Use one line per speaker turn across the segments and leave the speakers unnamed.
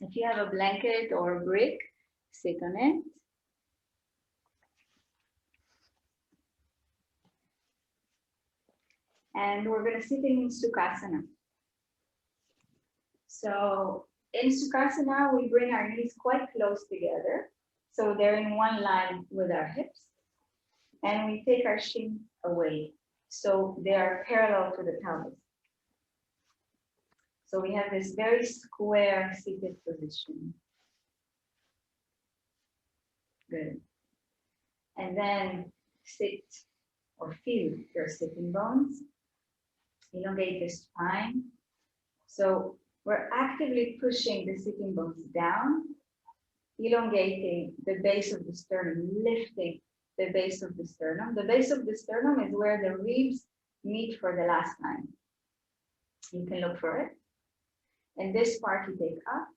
If you have a blanket or a brick, sit on it. And we're going to sit in Sukhasana. So in Sukhasana, we bring our knees quite close together. So they're in one line with our hips. And we take our shin away. So they are parallel to the pelvis. So we have this very square seated position. Good. And then sit or feel your sitting bones. Elongate the spine. So we're actively pushing the sitting bones down, elongating the base of the sternum, lifting the base of the sternum. The base of the sternum is where the ribs meet for the last time. You can look for it. And this part you take up.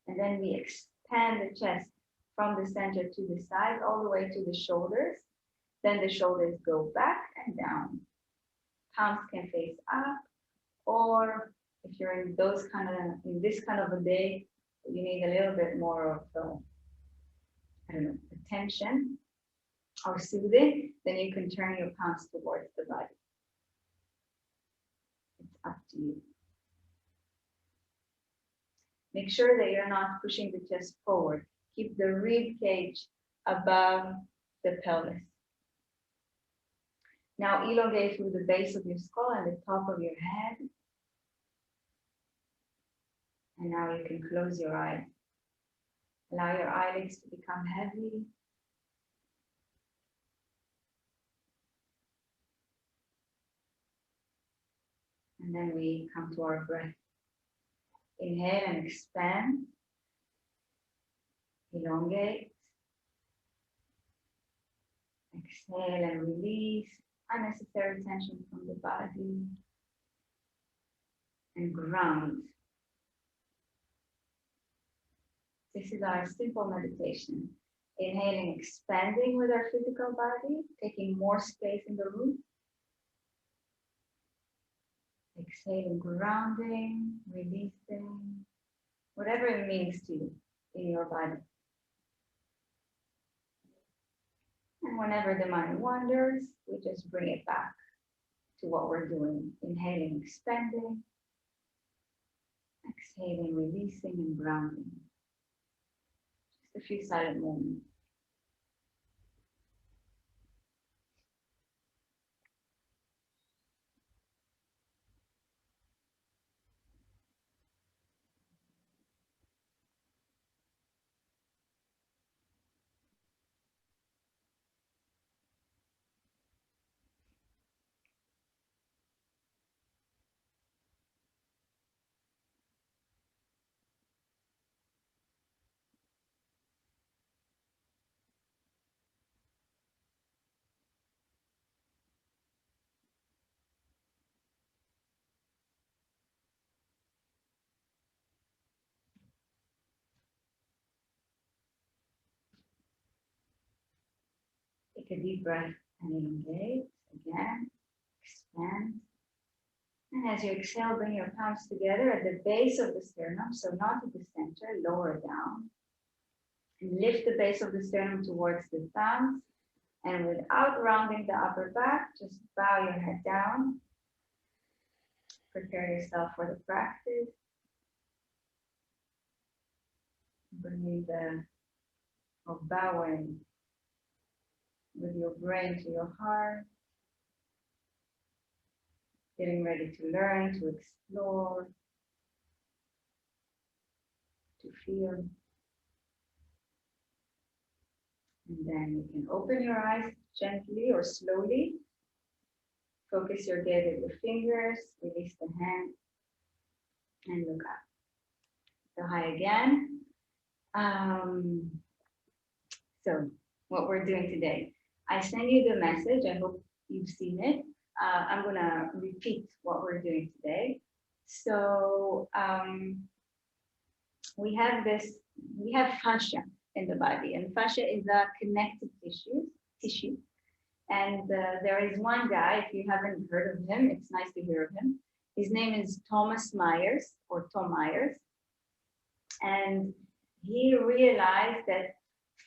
And then we expand the chest from the center to the side, all the way to the shoulders. Then the shoulders go back and down. Palms can face up, or if you're in this kind of a day, you need a little bit more of, attention or soothing, then you can turn your palms towards the body. It's up to you. Make sure that you're not pushing the chest forward. Keep the rib cage above the pelvis. Now elongate through the base of your skull and the top of your head. And now you can close your eyes. Allow your eyelids to become heavy. And then we come to our breath. Inhale and expand. Elongate. Exhale and release unnecessary tension from the body. And ground. This is our simple meditation. Inhaling, expanding with our physical body, taking more space in the room. Exhaling, grounding, releasing, whatever it means to you in your body. And whenever the mind wanders, we just bring it back to what we're doing. Inhaling, expanding, exhaling, releasing, and grounding. Just a few silent moments. Take a deep breath and elongate. Again, expand. And as you exhale, bring your palms together at the base of the sternum, so not at the center, lower down. And lift the base of the sternum towards the thumbs. And without rounding the upper back, just bow your head down. Prepare yourself for the practice. Bringing bowing with your brain to your heart. Getting ready to learn, to explore, to feel. And then you can open your eyes gently or slowly. Focus your gaze at the fingers, release the hand, and look up. So hi again. So what we're doing today. I sent you the message. I hope you've seen it. I'm going to repeat what we're doing today. So we have fascia in the body, and fascia is a connective tissue. And there is one guy, if you haven't heard of him, it's nice to hear of him. his name is Thomas Myers, or Tom Myers. And he realized that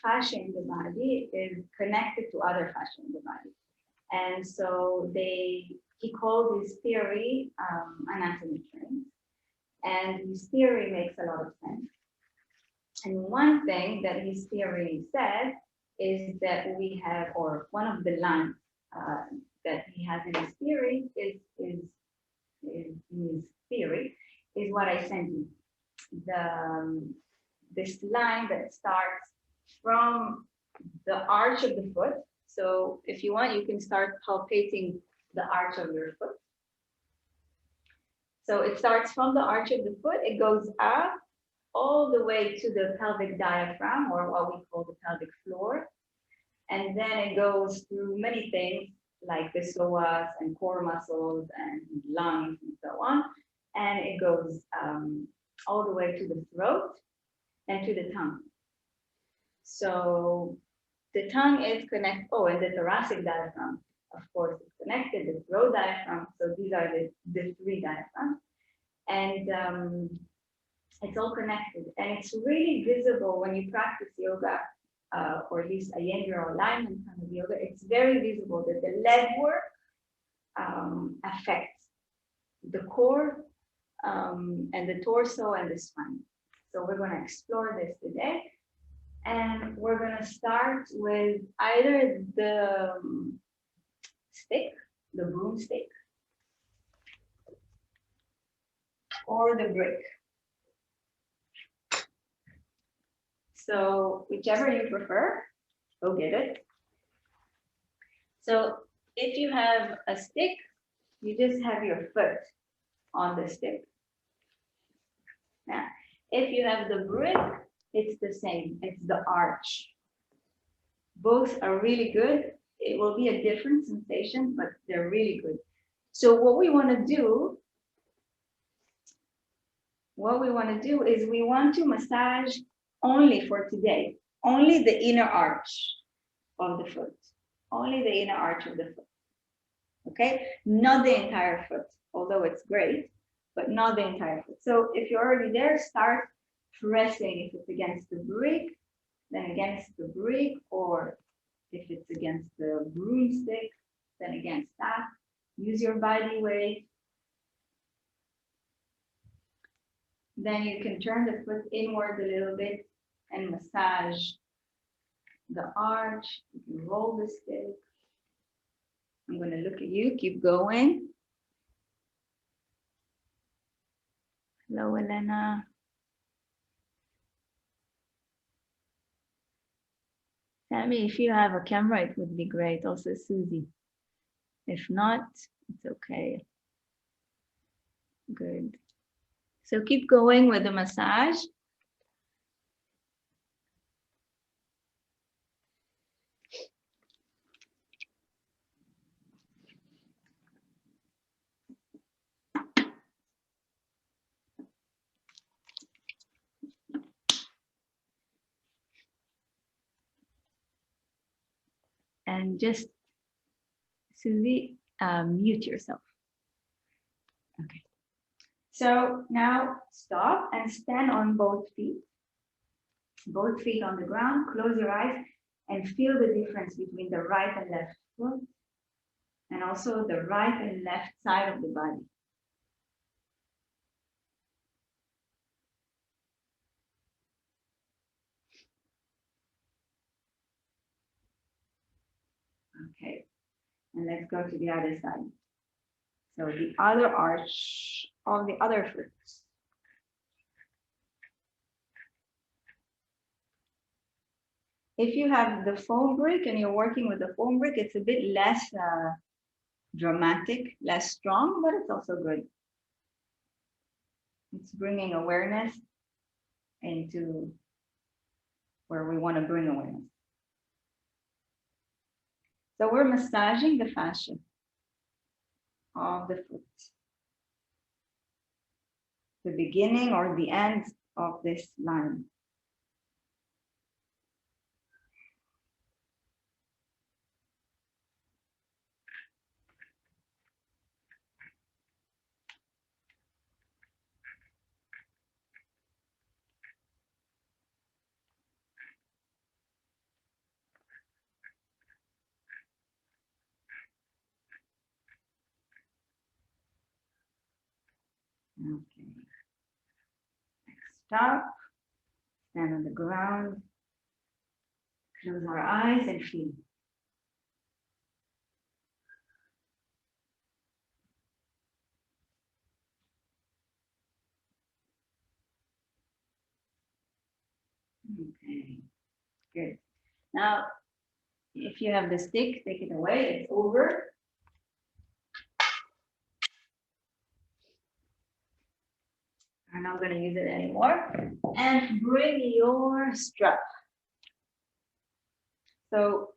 fascia in the body is connected to other fascia in the body. And so he called his theory anatomy training. And his theory makes a lot of sense. And one thing that his theory said is that we have, or one of the lines that he has in his theory is what I sent you. This line that starts from the arch of the foot. So if you want, you can start palpating the arch of your foot. So it starts from the arch of the foot, it goes up all the way to the pelvic diaphragm, or what we call the pelvic floor. And then it goes through many things like the psoas and core muscles and lungs and so on. And it goes all the way to the throat and to the tongue. So the tongue is connected, and the thoracic diaphragm, of course, is connected, the throat diaphragm. So these are the three diaphragms. And it's all connected. And it's really visible when you practice yoga, or at least Iyengar alignment kind of yoga. It's very visible that the leg work affects the core and the torso and the spine. So we're going to explore this today. And we're going to start with either the stick, the broomstick, or the brick. So whichever you prefer, go get it. So if you have a stick, you just have your foot on the stick. Now, if you have the brick, it's the same, it's the arch. Both are really good. It will be a different sensation, but they're really good. So what we want to do is we want to massage only for today, only the inner arch of the foot, only the inner arch of the foot. Okay, not the entire foot, although it's great, but not the entire foot. So if you're already there, start pressing. If it's against the brick, then against the brick, or if it's against the broomstick, then against that. Use your body weight. Then you can turn the foot inward a little bit and massage the arch. You can roll the stick. I'm going to look at you. Keep going. Hello, Elena. Sammy, if you have a camera, it would be great. Also, Susie. If not, it's okay. Good. So keep going with the massage. And just, Susie, mute yourself. Okay. So now stop and stand on both feet on the ground. Close your eyes and feel the difference between the right and left foot, and also the right and left side of the body. Okay, and let's go to the other side. So the other arch of the other foot. If you have the foam brick and you're working with the foam brick, it's a bit less dramatic, less strong, but it's also good. It's bringing awareness into where we want to bring awareness. So we're massaging the fascia of the foot, the beginning or the end of this line. Okay. Stop. Stand on the ground. Close our eyes and feel. Okay, good. Now, if you have the stick, take it away. It's over. I'm not going to use it anymore. And bring your strap. So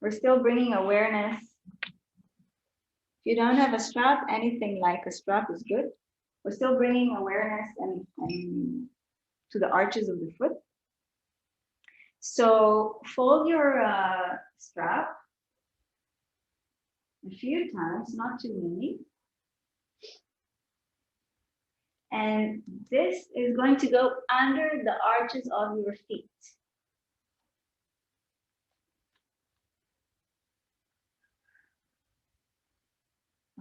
we're still bringing awareness. If you don't have a strap, anything like a strap is good. We're still bringing awareness and to the arches of the foot. So fold your strap a few times, not too many. And this is going to go under the arches of your feet.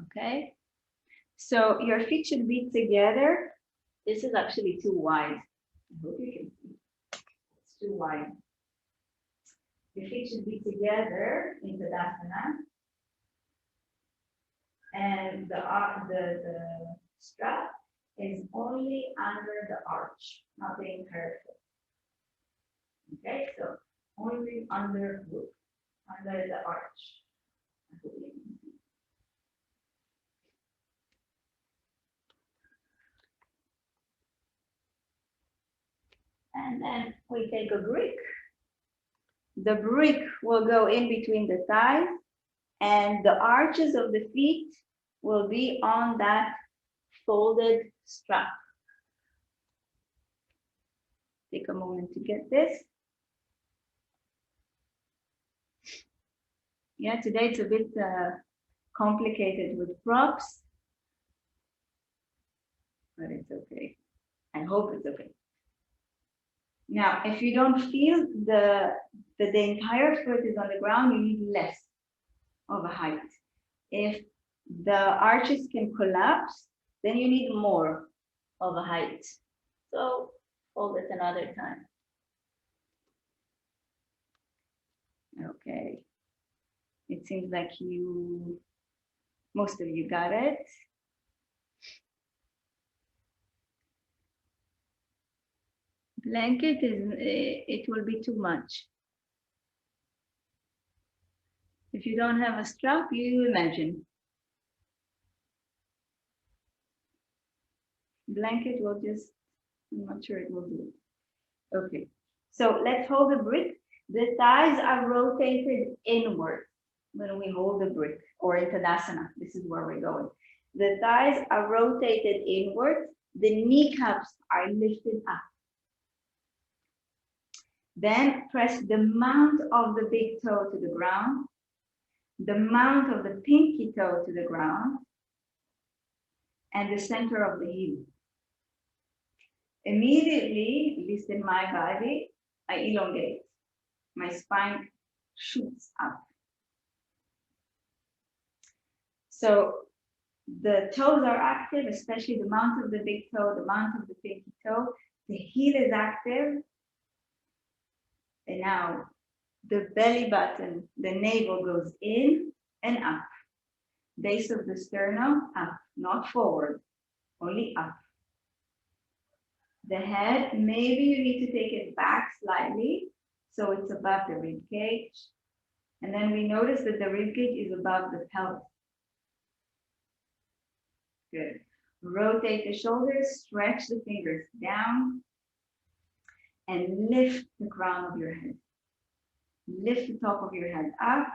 Okay, so your feet should be together. This is actually too wide. I hope you can see. It's too wide. Your feet should be together in Tadasana. And the strap is only under the arch, not the entire foot. Okay, so only under the arch. And then we take a brick. The brick will go in between the thighs, and the arches of the feet will be on that folded strap. Take a moment to get this. Yeah, today it's a bit complicated with props, but it's okay. I hope it's okay. Now, if you don't feel the entire foot is on the ground, you need less of a height. If the arches can collapse, then you need more of a height. So hold it another time. Okay. It seems like most of you got it. Blanket it will be too much. If you don't have a strap, you imagine. Blanket will just, I'm not sure it will do it. Okay, so let's hold the brick. The thighs are rotated inward when we hold the brick, or in Tadasana. This is where we're going. The thighs are rotated inward. The kneecaps are lifted up. Then press the mount of the big toe to the ground, the mount of the pinky toe to the ground, and the center of the heel. Immediately, at least in my body, I elongate. My spine shoots up. So the toes are active, especially the mount of the big toe, the mount of the pinky toe. The heel is active. And now the belly button, the navel goes in and up. Base of the sternum up, not forward, only up. The head, maybe you need to take it back slightly so it's above the rib cage. And then we notice that the rib cage is above the pelvis. Good. Rotate the shoulders, stretch the fingers down, and lift the crown of your head. Lift the top of your head up,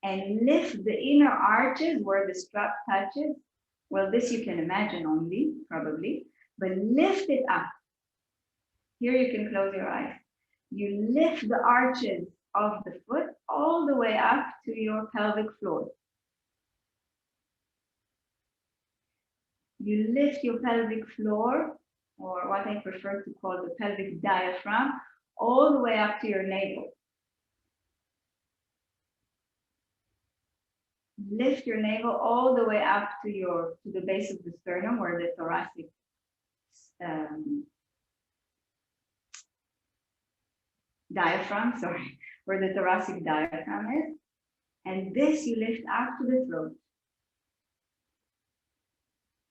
and lift the inner arches where the strap touches. Well, this you can imagine only, probably, but lift it up. Here you can close your eyes. You lift the arches of the foot all the way up to your pelvic floor. You lift your pelvic floor, or what I prefer to call the pelvic diaphragm, all the way up to your navel. Lift your navel all the way up to the base of the sternum, where the thoracic diaphragm, sorry, where the thoracic diaphragm is. And this you lift up to the throat.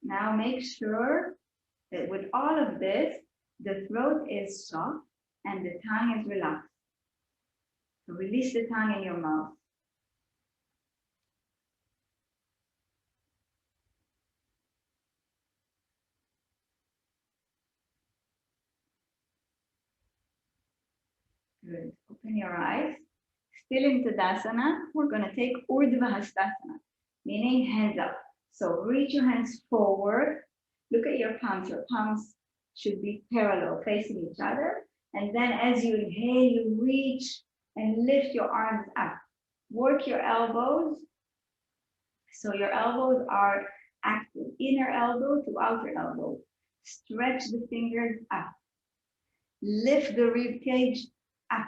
Now make sure that with all of this, the throat is soft and the tongue is relaxed. So release the tongue in your mouth. Good. Open your eyes. Still in Tadasana, we're going to take Urdhva-Hastasana, meaning hands up. So reach your hands forward. Look at your palms. Your palms should be parallel, facing each other. And then as you inhale, you reach and lift your arms up. Work your elbows. So your elbows are active. Inner elbow to outer elbow. Stretch the fingers up. Lift the rib cage up.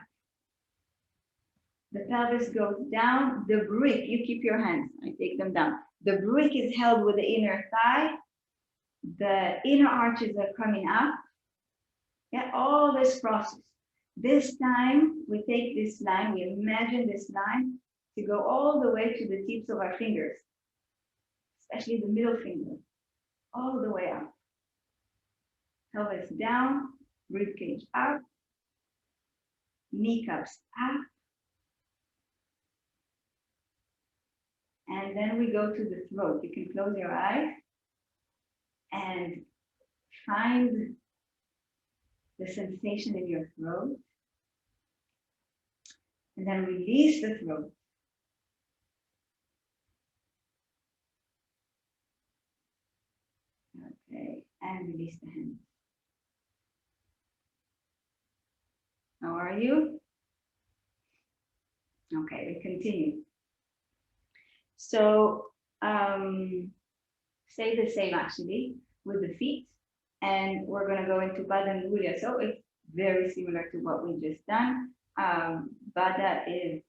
The pelvis goes down. The brick, you keep your hands. I take them down. The brick is held with the inner thigh. The inner arches are coming up. Yeah, all this process. This time, we take this line, we imagine this line to go all the way to the tips of our fingers, especially the middle finger, all the way up. Pelvis down, ribcage up, kneecaps up. And then we go to the throat. You can close your eyes and find the sensation in your throat. And then release the throat. Okay, and release the hands. How are you? Okay, we continue. So stay the same actually with the feet, and we're going to go into Baddha Angulya. So it's very similar to what we just done. Baddha is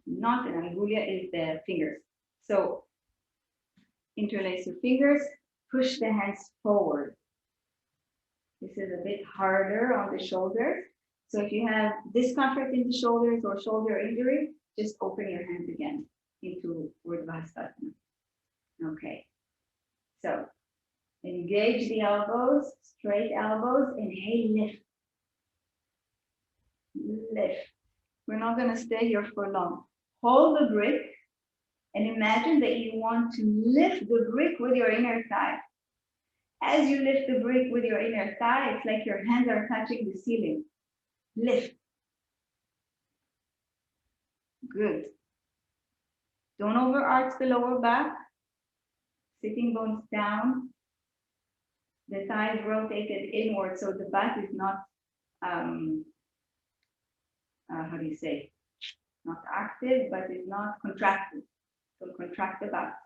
not an Angulya, is the fingers. So interlace your fingers, push the hands forward. This is a bit harder on the shoulders. So if you have discomfort in the shoulders or shoulder injury, just open your hands again into Urdhva-Hastasana. Okay. So engage the elbows, straight elbows, inhale, lift. Lift. We're not going to stay here for long. Hold the brick and imagine that you want to lift the brick with your inner thigh. As you lift the brick with your inner thigh, it's like your hands are touching the ceiling. Lift. Good. Don't overarch the lower back. Sitting bones down. The thighs rotated inward, so the back is not, how do you say? Not active, but is not contracted. So contract the back.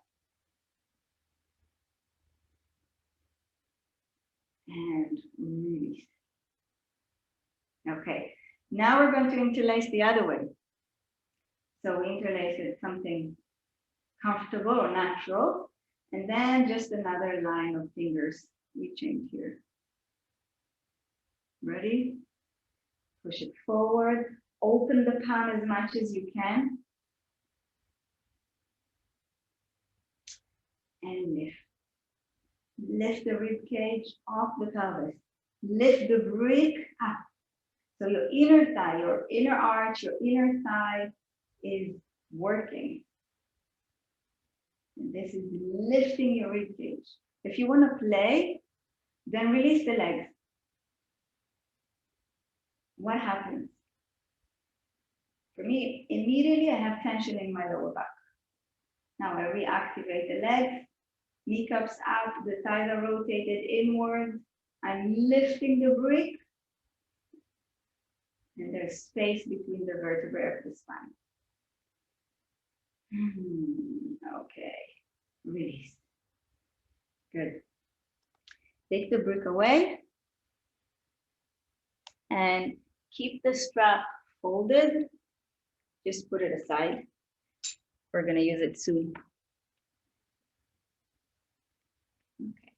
And release. Okay, now we're going to interlace the other way. So we interlace it something comfortable or natural, and then just another line of fingers. We change here. Ready? Push it forward. Open the palm as much as you can. And lift. Lift the rib cage off the pelvis. Lift the brick up. So your inner thigh, your inner arch, your inner thigh is working. And this is lifting your rib cage. If you want to play, then release the legs. What happens? For me, immediately I have tension in my lower back. Now I reactivate the legs, kneecaps up, the thighs are rotated inward. I'm lifting the brick. And there's space between the vertebrae of the spine. Okay, release. Good. Take the brick away and keep the strap folded. Just put it aside. We're going to use it soon. Okay.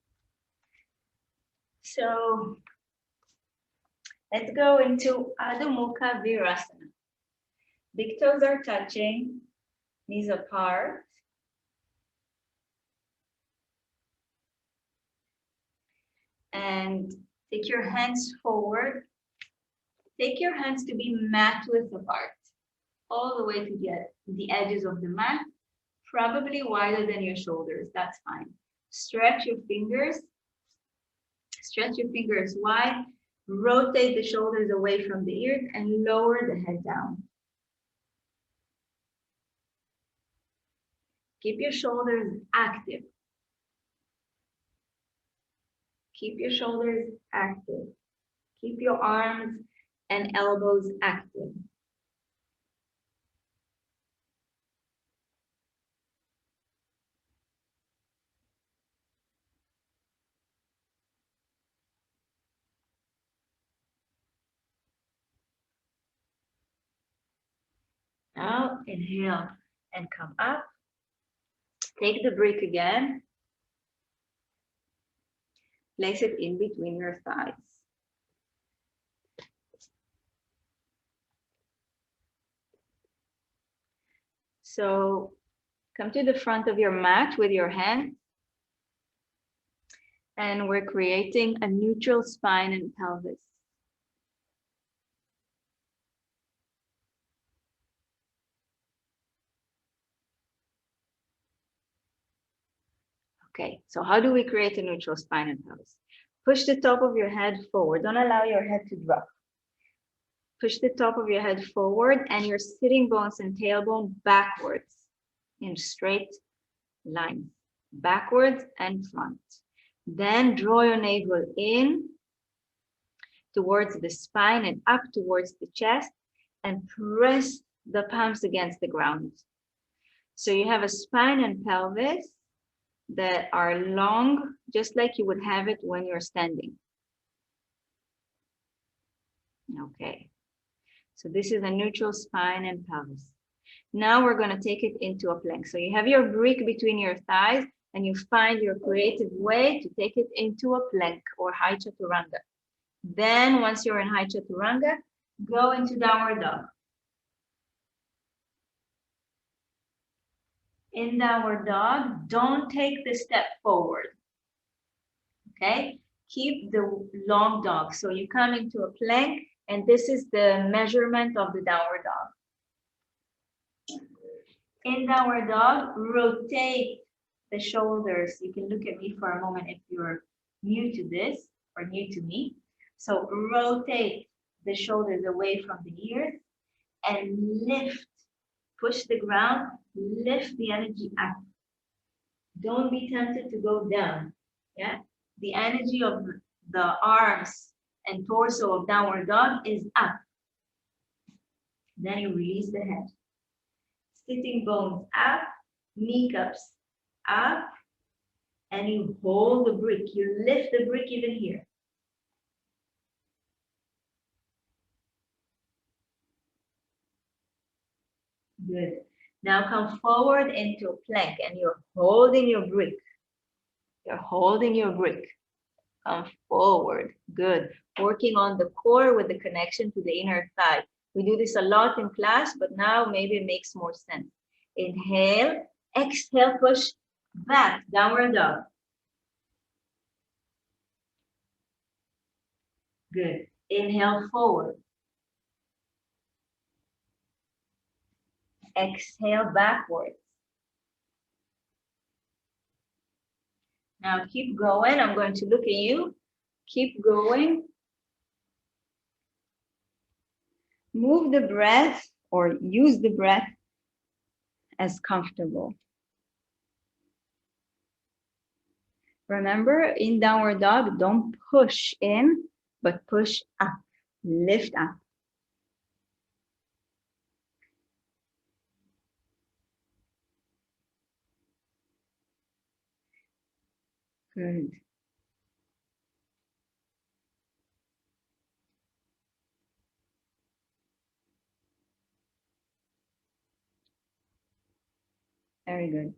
So let's go into Adho Mukha Virasana. Big toes are touching, knees apart. And take your hands forward. Take your hands to be mat width apart, all the way to the edges of the mat, probably wider than your shoulders. That's fine. Stretch your fingers. Stretch your fingers wide. Rotate the shoulders away from the ears and lower the head down. Keep your shoulders active. Keep your shoulders active. Keep your arms and elbows active. Now inhale and come up. Take the brick again. Place it in between your thighs. So come to the front of your mat with your hand. And we're creating a neutral spine and pelvis. Okay, so how do we create a neutral spine and pelvis? Push the top of your head forward. Don't allow your head to drop. Push the top of your head forward and your sitting bones and tailbone backwards in straight lines, backwards and front. Then draw your navel in towards the spine and up towards the chest and press the palms against the ground. So you have a spine and pelvis that are long, just like you would have it when you're standing. Okay. So this is a neutral spine and pelvis. Now we're going to take it into a plank. So you have your brick between your thighs and you find your creative way to take it into a plank or high chaturanga. Then once you're in high chaturanga, go into downward dog. In downward dog, don't take the step forward. Okay? Keep the long dog. So you come into a plank and this is the measurement of the downward dog. In downward dog, rotate the shoulders. You can look at me for a moment if you're new to this or new to me. So rotate the shoulders away from the ears and lift. Push the ground, lift the energy up. Don't be tempted to go down. Yeah? The energy of the arms and torso of downward dog is up. Then you release the head. Sitting bones up, kneecaps up, and you hold the brick. You lift the brick even here. Good. Now come forward into a plank and you're holding your brick. You're holding your brick. Come forward. Good. Working on the core with the connection to the inner thigh. We do this a lot in class, but now maybe it makes more sense. Inhale, exhale, push back, downward dog. Good. Inhale forward. Exhale backwards. Now keep going. I'm going to look at you. Keep going. Move the breath or use the breath as comfortable. Remember, in downward dog, don't push in, but push up. Lift up. Good. Very good.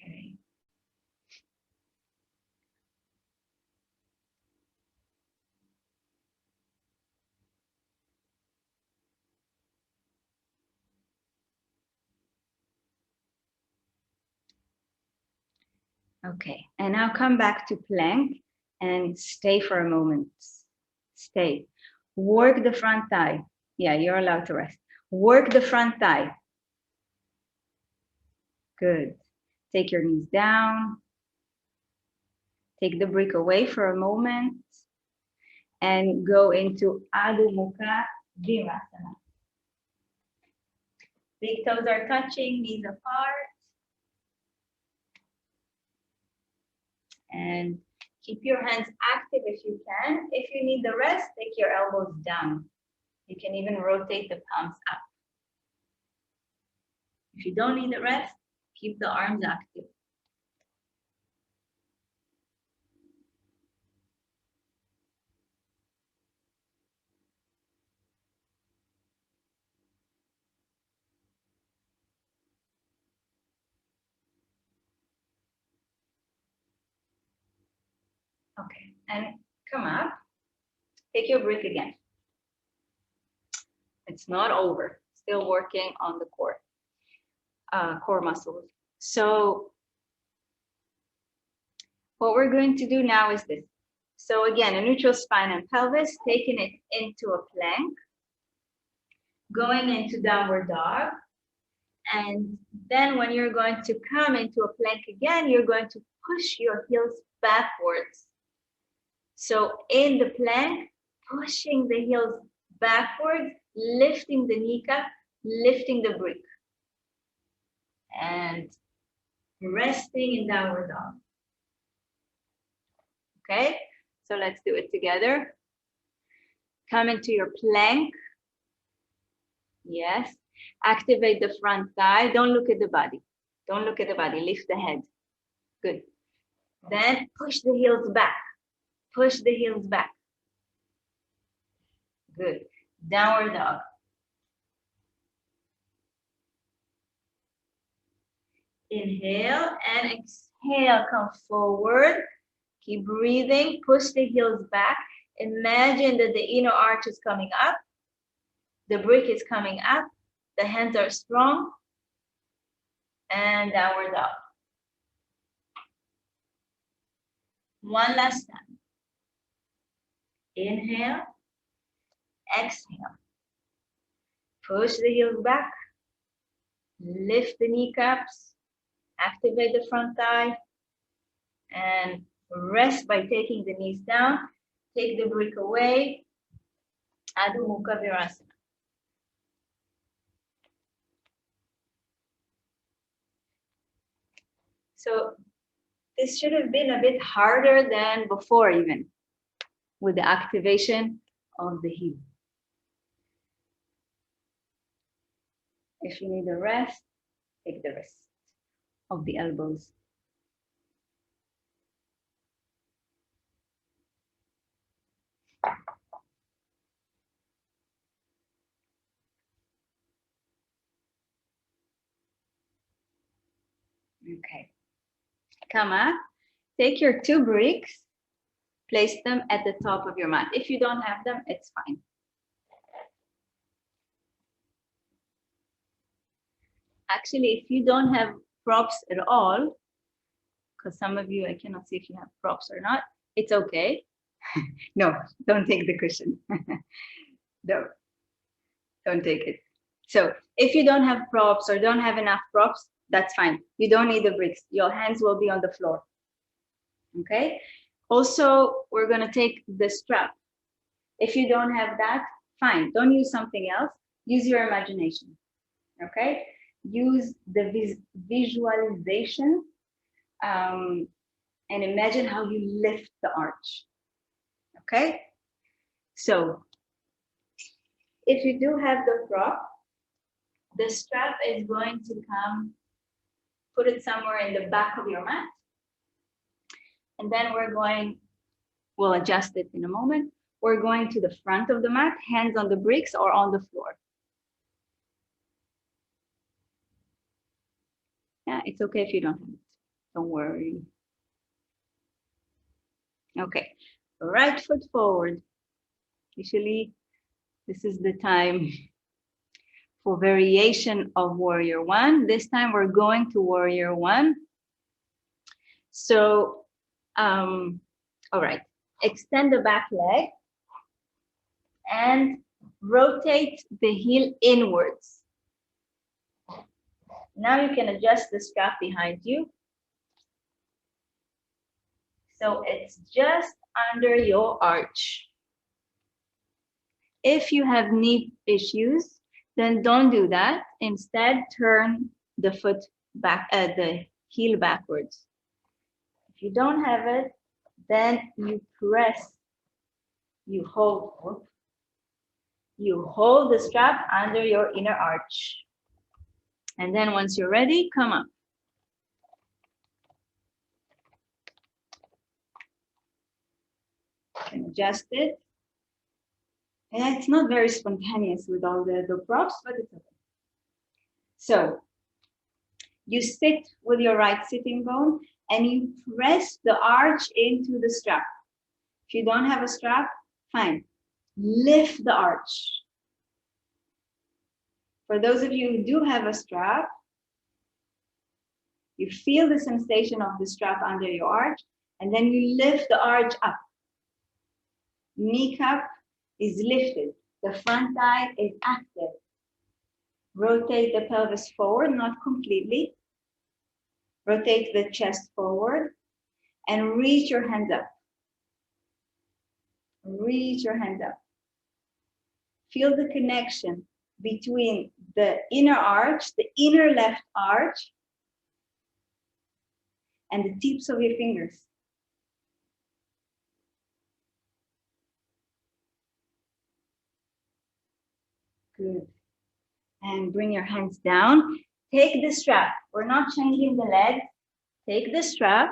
Okay. Okay, and now come back to plank and stay for a moment. Stay. Work the front thigh. Yeah, you're allowed to rest. Work the front thigh. Good. Take your knees down. Take the brick away for a moment and go into Adho Mukha Virasana. Big toes are touching, knees apart. And keep your hands active if you can. If you need the rest, take your elbows down. You can even rotate the palms up. If you don't need the rest, keep the arms active. Okay, and come up. Take your breath again. It's not over. Still working on the core muscles. So what we're going to do now is this. So again, a neutral spine and pelvis, taking it into a plank, going into downward dog. And then when you're going to come into a plank again, you're going to push your heels backwards. So in the plank, pushing the heels backwards, lifting the kneecap, lifting the brick. And resting in downward dog. Okay, so let's do it together. Come into your plank. Yes. Activate the front thigh. Don't look at the body. Don't look at the body. Lift the head. Good. Then push the heels back. Push the heels back. Good. Downward dog. Inhale and exhale. Come forward. Keep breathing. Push the heels back. Imagine that the inner arch is coming up. The brick is coming up. The hands are strong. And downward dog. One last time. Inhale. Exhale. Push the heels back. Lift the kneecaps. Activate the front thigh. And rest by taking the knees down. Take the brick away. Adho Mukha Virasana. So this should have been a bit harder than before even, with the activation of the heel. If you need a rest, take the rest of the elbows. Okay. Come up. Take your two bricks. Place them at the top of your mat. If you don't have them, it's fine. Actually, if you don't have props at all, because some of you, I cannot see if you have props or not, it's okay. No, don't take the cushion. No, don't take it. So if you don't have props or don't have enough props, that's fine. You don't need the bricks. Your hands will be on the floor. Okay? Also, we're going to take the strap. If you don't have that, fine. Don't use something else. Use your imagination. Okay? Use the visualization and imagine how you lift the arch. Okay? So, if you do have the prop, the strap is going to come, put it somewhere in the back of your mat. And then we'll adjust it in a moment. We're going to the front of the mat, hands on the bricks or on the floor. Yeah, it's okay if you don't have it. Don't worry. Okay, right foot forward. Usually, this is the time for variation of Warrior One. This time we're going to Warrior One. So, all right, extend the back leg and rotate the heel inwards. Now you can adjust the strap behind you. So it's just under your arch. If you have knee issues, then don't do that. Instead, turn the foot back, the heel backwards. If you don't have it, then you press, you hold the strap under your inner arch. And then once you're ready, come up. And adjust it. And it's not very spontaneous with all the props, but it's okay. So you sit with your right sitting bone and you press the arch into the strap. If you don't have a strap, fine. Lift the arch. For those of you who do have a strap, you feel the sensation of the strap under your arch, and then you lift the arch up. Kneecap is lifted. The front thigh is active. Rotate the pelvis forward, not completely. Rotate the chest forward and reach your hands up. Reach your hands up. Feel the connection between the inner arch, the inner left arch, and the tips of your fingers. Good. And bring your hands down. Take the strap. We're not changing the leg. Take the strap,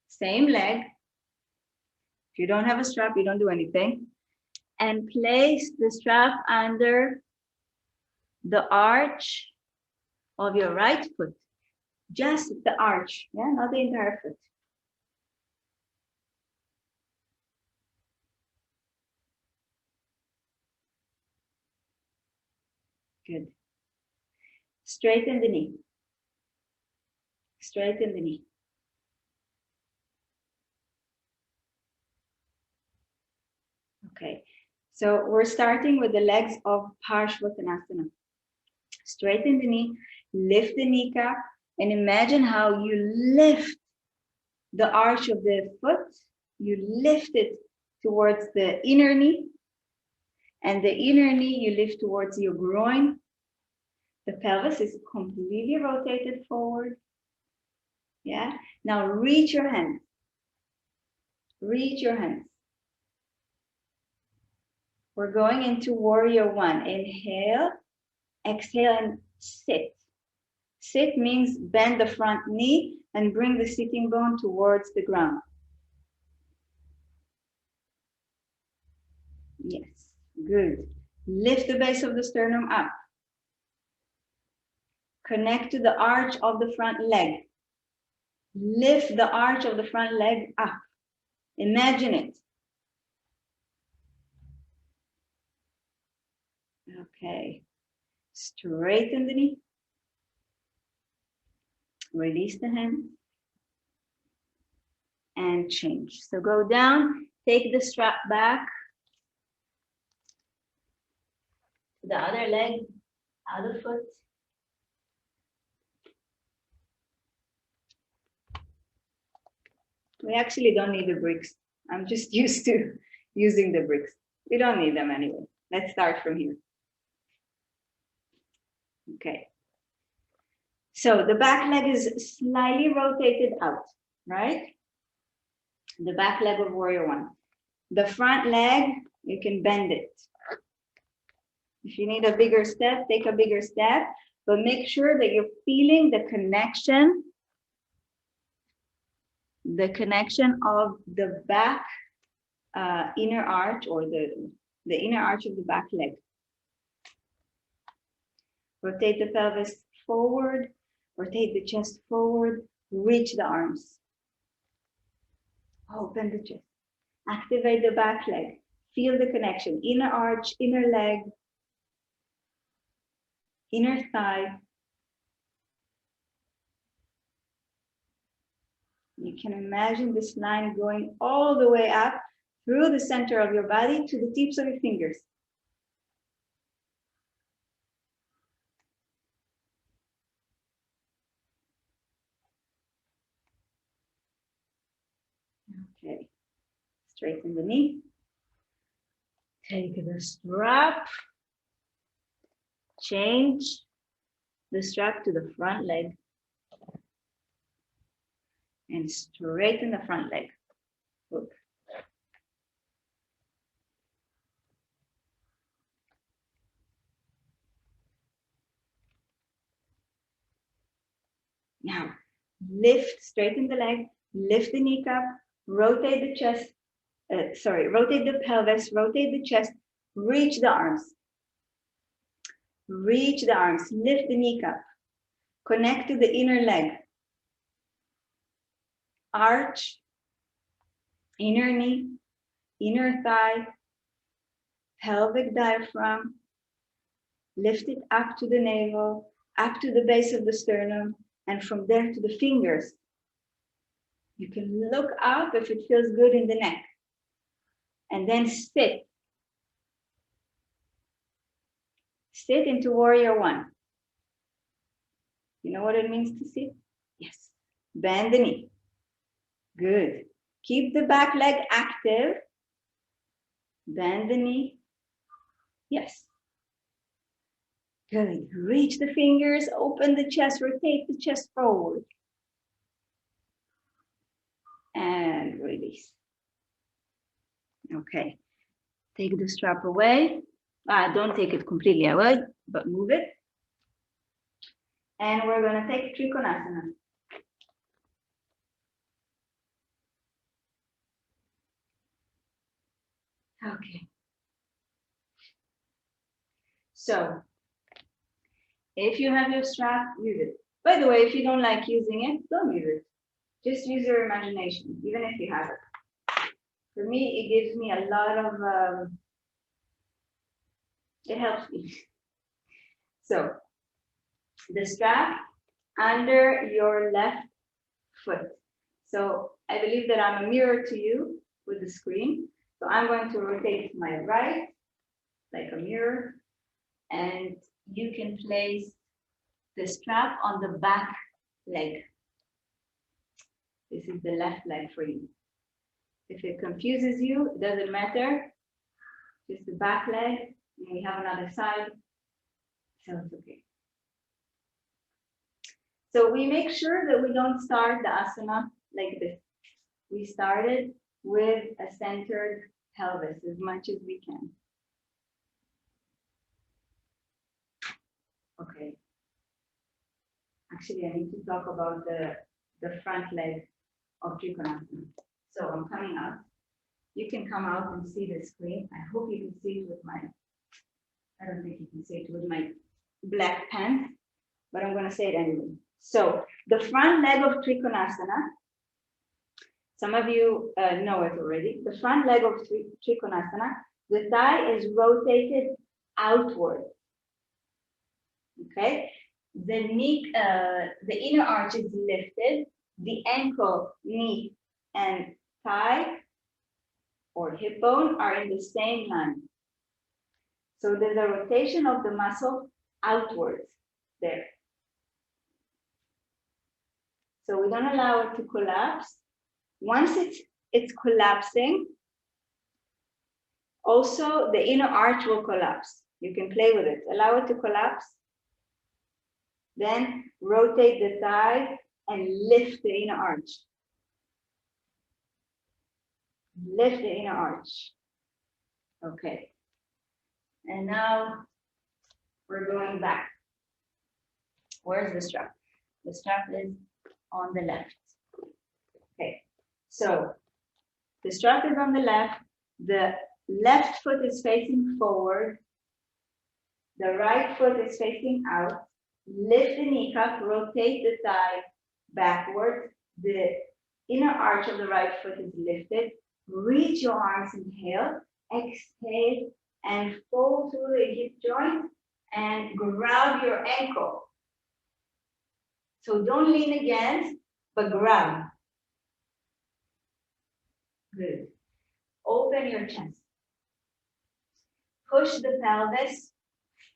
same leg. If you don't have a strap, you don't do anything. And place the strap under the arch of your right foot. Just the arch, yeah, not the entire foot. Good. Straighten the knee. Straighten the knee. Okay, so we're starting with the legs of Parshvattanasana. Straighten the knee, lift the kneecap, and imagine how you lift the arch of the foot. You lift it towards the inner knee, and the inner knee you lift towards your groin. The pelvis is completely rotated forward. Yeah. Now reach your hands. Reach your hands. We're going into Warrior One. Inhale, exhale, and sit. Sit means bend the front knee and bring the sitting bone towards the ground. Yes, good. Lift the base of the sternum up. Connect to the arch of the front leg. Lift the arch of the front leg up. Imagine it. Okay. Straighten the knee. Release the hand. And change. So go down, take the strap back. The other leg, other foot. We actually don't need the bricks. I'm just used to using the bricks. We don't need them anyway. Let's start from here. Okay. So the back leg is slightly rotated out, right? The back leg of Warrior One. The front leg, you can bend it. If you need a bigger step, take a bigger step, but make sure that you're feeling the connection the connection of the back inner arch, or the inner arch of the back leg. Rotate the pelvis forward, rotate the chest forward, reach the arms. Open the chest. Activate the back leg. Feel the connection. Inner arch, inner leg, inner thigh. You can imagine this line going all the way up through the center of your body to the tips of your fingers. Okay, straighten the knee. Take the strap. Change the strap to the front leg. And straighten the front leg. Good. Now, lift, straighten the leg, lift the kneecap, rotate the chest, rotate the pelvis, rotate the chest, reach the arms. Reach the arms, lift the kneecap, connect to the inner leg. Arch, inner knee, inner thigh, pelvic diaphragm, lift it up to the navel, up to the base of the sternum, and from there to the fingers. You can look up if it feels good in the neck. And then sit. Sit into Warrior I. You know what it means to sit? Yes. Bend the knee. Good. Keep the back leg active. Bend the knee. Yes. Good. Reach the fingers, open the chest, rotate the chest forward. And release. Okay. Take the strap away. Don't take it completely away, but move it. And we're going to take Trikonasana. Okay. So, if you have your strap, use it. By the way, if you don't like using it, don't use it. Just use your imagination, even if you have it. For me, it gives me a lot of, it helps me. So, the strap under your left foot. So, I believe that I'm a mirror to you with the screen. So, I'm going to rotate to my right, like a mirror, and you can place the strap on the back leg. This is the left leg for you. If it confuses you, it doesn't matter. Just the back leg, and we have another side, so it's okay. So we make sure that we don't start the asana like this. We started with a centered pelvis as much as we can. Okay. Actually, I need to talk about the front leg of Trikonasana. So I'm coming out. You can come out and see the screen. I hope you can see it with my, I don't think you can see it with my black pen, but I'm going to say it anyway. So the front leg of Trikonasana, some of you know it already. The front leg of Trikonasana, the thigh is rotated outward. Okay, the knee, the inner arch is lifted. The ankle, knee, and thigh or hip bone are in the same line. So there's a rotation of the muscle outwards there. So we don't allow it to collapse. Once it's collapsing, also the inner arch will collapse. You can play with it. Allow it to collapse. Then rotate the thigh and lift the inner arch. Lift the inner arch. Okay. And now we're going back. Where's the strap? The strap is on the left. Okay. So the strap is on the left foot is facing forward, the right foot is facing out. Lift the kneecap, rotate the thigh backward. The inner arch of the right foot is lifted. Reach your arms, inhale, exhale, and fold through the hip joint and grab your ankle. So don't lean against, but grab. Good. Open your chest. Push the pelvis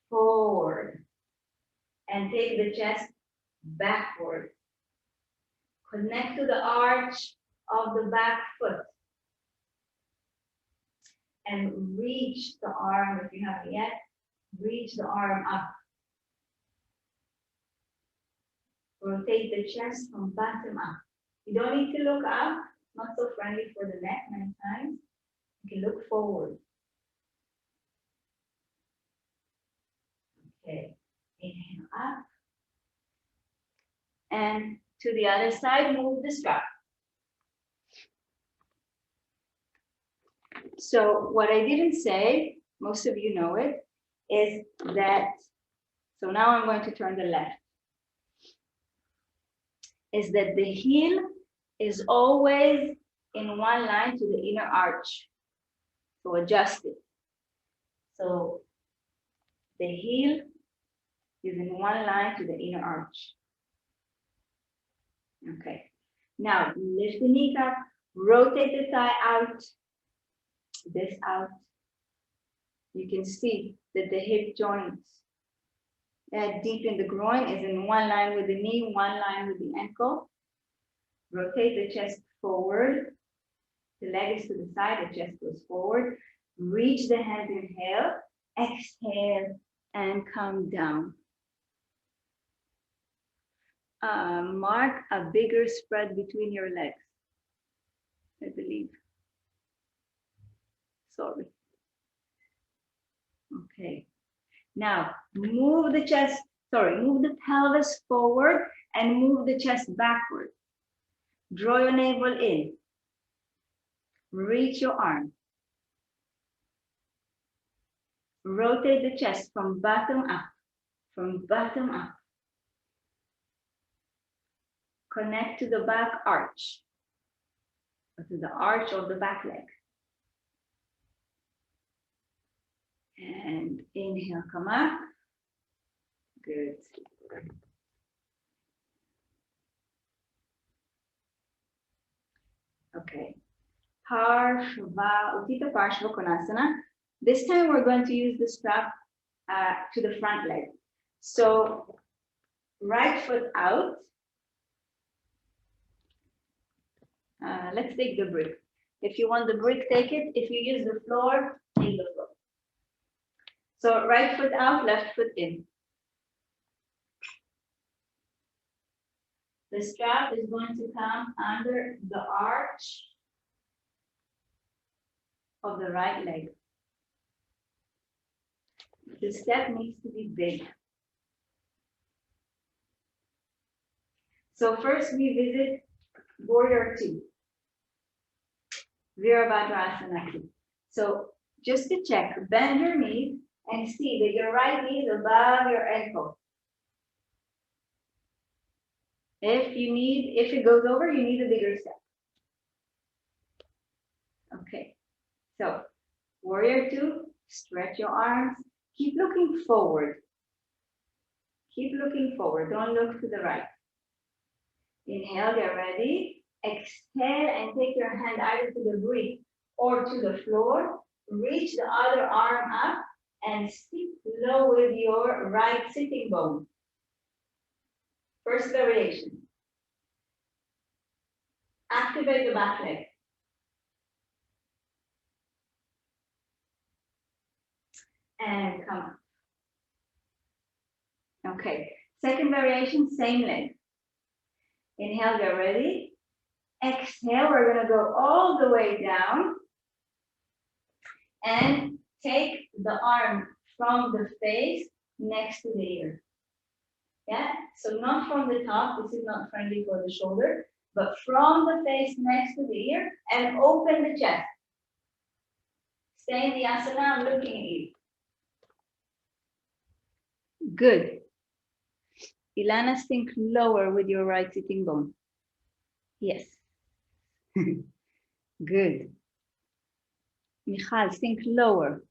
forward and take the chest backward. Connect to the arch of the back foot. And reach the arm, if you haven't yet, reach the arm up. Rotate the chest from bottom up. You don't need to look up, not so friendly for the neck many times. You can look forward. Okay, inhale up. And to the other side, move the strap. So what I didn't say, most of you know it, is that, so now I'm going to turn the left, is that the heel is always in one line to the inner arch. So adjust it. So the heel is in one line to the inner arch. Okay. Now lift the kneecap, rotate the thigh out, this out. You can see that the hip joints deep in the groin is in one line with the knee, one line with the ankle. Rotate the chest forward. The leg is to the side, the chest goes forward. Reach the hands, inhale, exhale, and come down. Mark a bigger spread between your legs, I believe. Sorry. Okay. Now, move the chest, move the pelvis forward and move the chest backward. Draw your navel in. Reach your arm. Rotate the chest from bottom up, from bottom up. Connect to the back arch, or to the arch of the back leg. And inhale, come up. Good. Okay. Uttita Parshva Konasana. This time we're going to use the strap to the front leg. So right foot out. Let's take the brick. If you want the brick, take it. If you use the floor, take the floor. So right foot out, left foot in. The strap is going to come under the arch of the right leg. The step needs to be big. So first we visit Warrior II. Virabhadrasana 2. So just to check, bend your knees and see that your right knee is above your ankle. If it goes over, you need a bigger step. Okay, so Warrior II, stretch your arms, keep looking forward. Keep looking forward, don't look to the right. Inhale, get ready. Exhale and take your hand either to the brick or to the floor. Reach the other arm up and sit low with your right sitting bone. First variation. Activate the back leg. And come up. Okay, second variation, same leg. Inhale, get ready. Exhale, we're gonna go all the way down and take the arm from the face next to the ear. Yeah, so not from the top, this is not friendly for the shoulder. but from the face next to the ear, and open the chest. Stay in the asana, I'm looking at you. Good. Ilana, sink lower with your right sitting bone. Yes. Good. Michal, sink lower.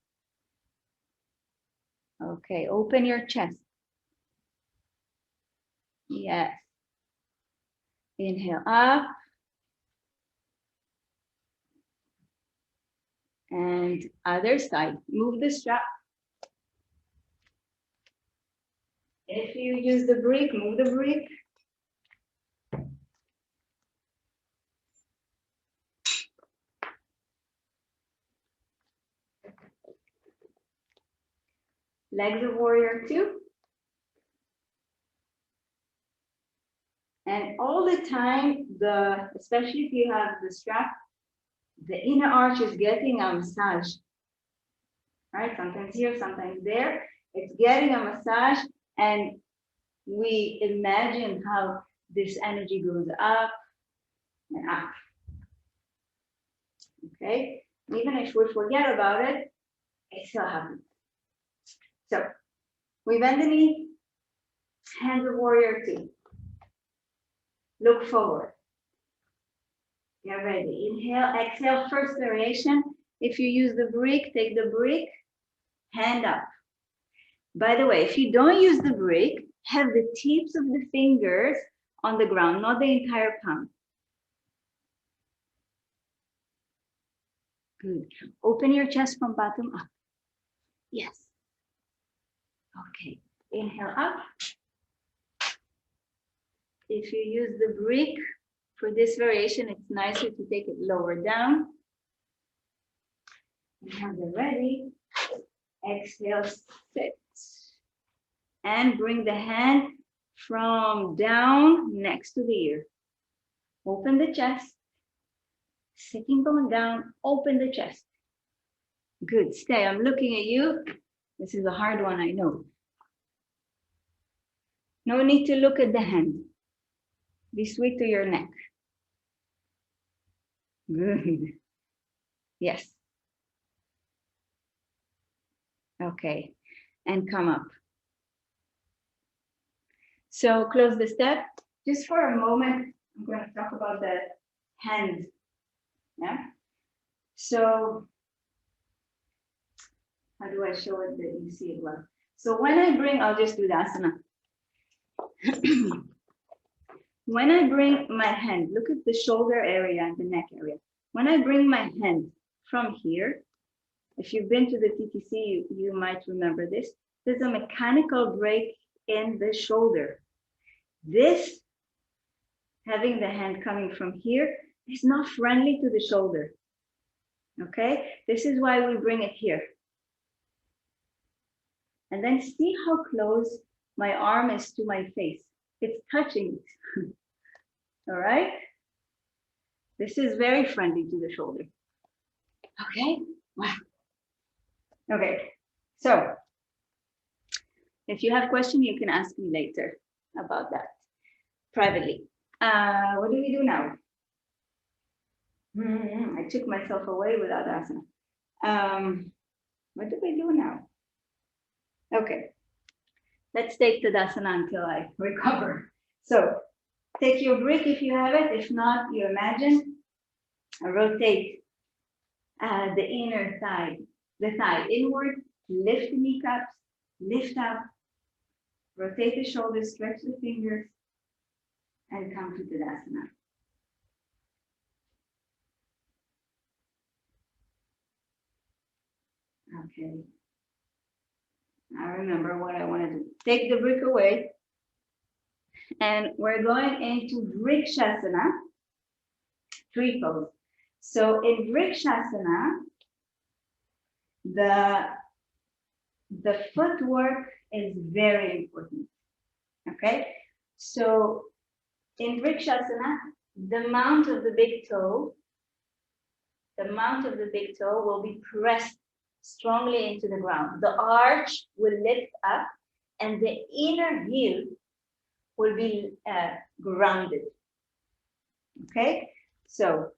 Okay, open your chest. Yes. Inhale up. And other side. Move the strap. If you use the brick, move the brick. Legs of Warrior II. And all the time, especially if you have the strap, the inner arch is getting a massage. Right? Sometimes here, sometimes there. It's getting a massage, and we imagine how this energy goes up and up. Okay? Even if we forget about it, it still happens. So we bend the knee, hands of Warrior II. Look forward. Get ready. Inhale, exhale, first variation. If you use the brick, take the brick, hand up. By the way, if you don't use the brick, have the tips of the fingers on the ground, not the entire palm. Good. Open your chest from bottom up. Yes. Okay. Inhale up. If you use the brick for this variation, it's nicer to take it lower down. Now they're ready. Exhale, sit. And bring the hand from down next to the ear. Open the chest. Sitting bone down, open the chest. Good, stay, I'm looking at you. This is a hard one, I know. No need to look at the hand. Be sweet to your neck. Good. Yes. Okay, and come up. So close the step. Just for a moment, I'm going to talk about the hand. Yeah. So how do I show it that you see it well? So when I bring, I'll just do the asana. When I bring my hand, look at the shoulder area and the neck area. When I bring my hand from here, if you've been to the TTC, you might remember this. There's a mechanical break in the shoulder. This, having the hand coming from here, is not friendly to the shoulder. Okay, this is why we bring it here. And then see how close my arm is to my face. It's touching it. All right. This is very friendly to the shoulder. Okay. Wow. Okay. So if you have questions, you can ask me later about that privately. What do we do now? I took myself away without asana. What do we do now? Okay, let's take Tadasana until I recover. So take your brick if you have it. If not, you imagine. Rotate the inner thigh, the thigh inward, lift the kneecaps, lift up, rotate the shoulders, stretch the fingers, and come to Tadasana. Okay. I remember what I want to do. Take the brick away. And we're going into Vrikshasana, tree pose. So in Vrikshasana, the footwork is very important. Okay? So in Vrikshasana, the mount of the big toe will be pressed strongly into the ground. The arch will lift up and the inner heel will be grounded. Okay, so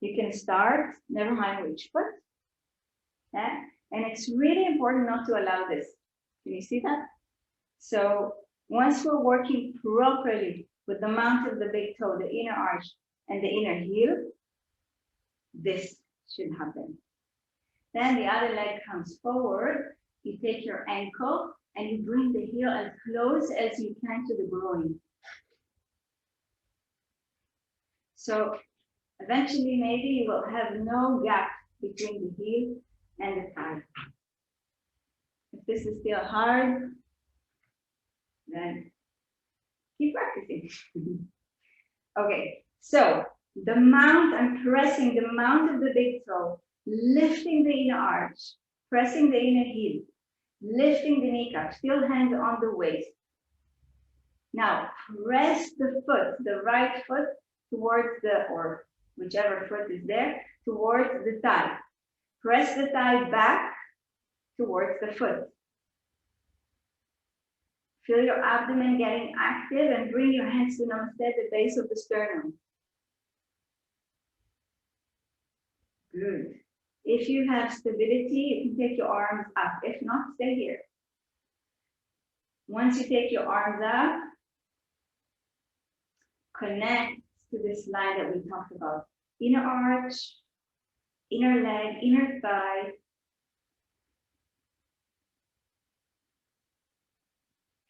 you can start, never mind which foot. Yeah? And it's really important not to allow this. Can you see that? So once we're working properly with the mount of the big toe, the inner arch, and the inner heel, this should happen. Then the other leg comes forward. You take your ankle and you bring the heel as close as you can to the groin. So eventually, maybe you will have no gap between the heel and the thigh. If this is still hard, then keep practicing. Okay, so the mount, I'm pressing the mount of the big toe, lifting the inner arch, pressing the inner heel, lifting the kneecap, still hand on the waist. Now press the foot, the right foot towards the, or whichever foot is there, towards the thigh. Press the thigh back towards the foot. Feel your abdomen getting active and bring your hands to namaste at the base of the sternum. Good. If you have stability, you can take your arms up. If not, stay here. Once you take your arms up, connect to this line that we talked about. Inner arch, inner leg, inner thigh.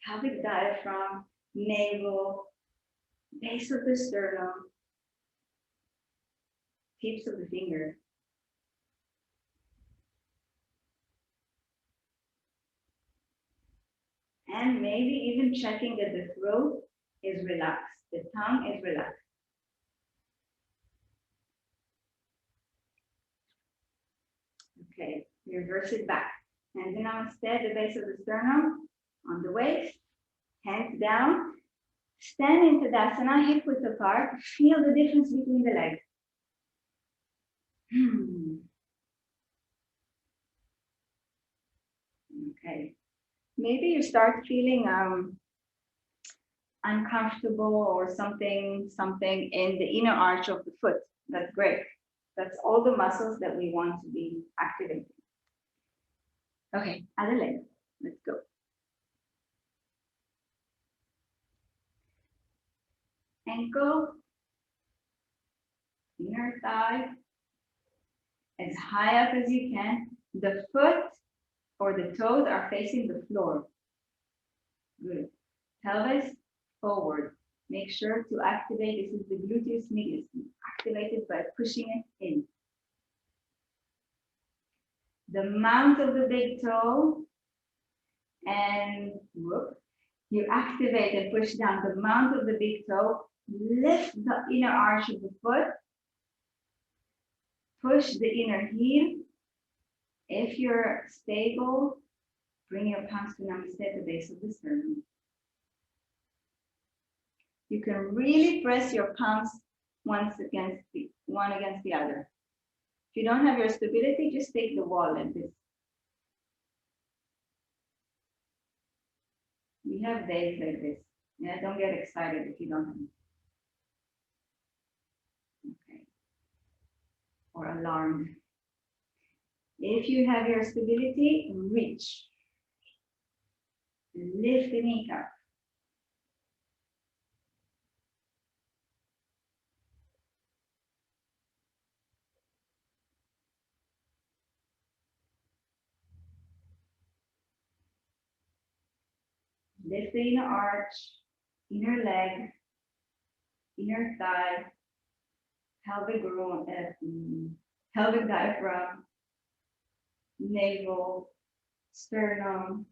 Pelvic diaphragm, navel, base of the sternum, tips of the fingers. And maybe even checking that the throat is relaxed, the tongue is relaxed. Okay, reverse it back. And then namaste at the base of the sternum, on the waist, hands down. Stand in Tadasana, hip width apart. Feel the difference between the legs. Okay. Maybe you start feeling uncomfortable or something in the inner arch of the foot. That's great. That's all the muscles that we want to be activating. Okay, other leg. Let's go. Ankle, inner thigh, as high up as you can. The foot or the toes are facing the floor. Good. Pelvis forward. Make sure to activate. This is the gluteus medius. Activate it by pushing it in. The mount of the big toe, and whoop, you activate and push down the mount of the big toe. Lift the inner arch of the foot. Push the inner heel. If you're stable, bring your palms to namaste at the base of the sternum. You can really press your palms one against the other. If you don't have your stability, just take the wall like this. We have days like this. Yeah, don't get excited if you don't have. Okay. Or alarmed. If you have your stability, reach. Lift the kneecap. Lift the inner arch, inner leg, inner thigh, pelvic diaphragm, navel, sternum,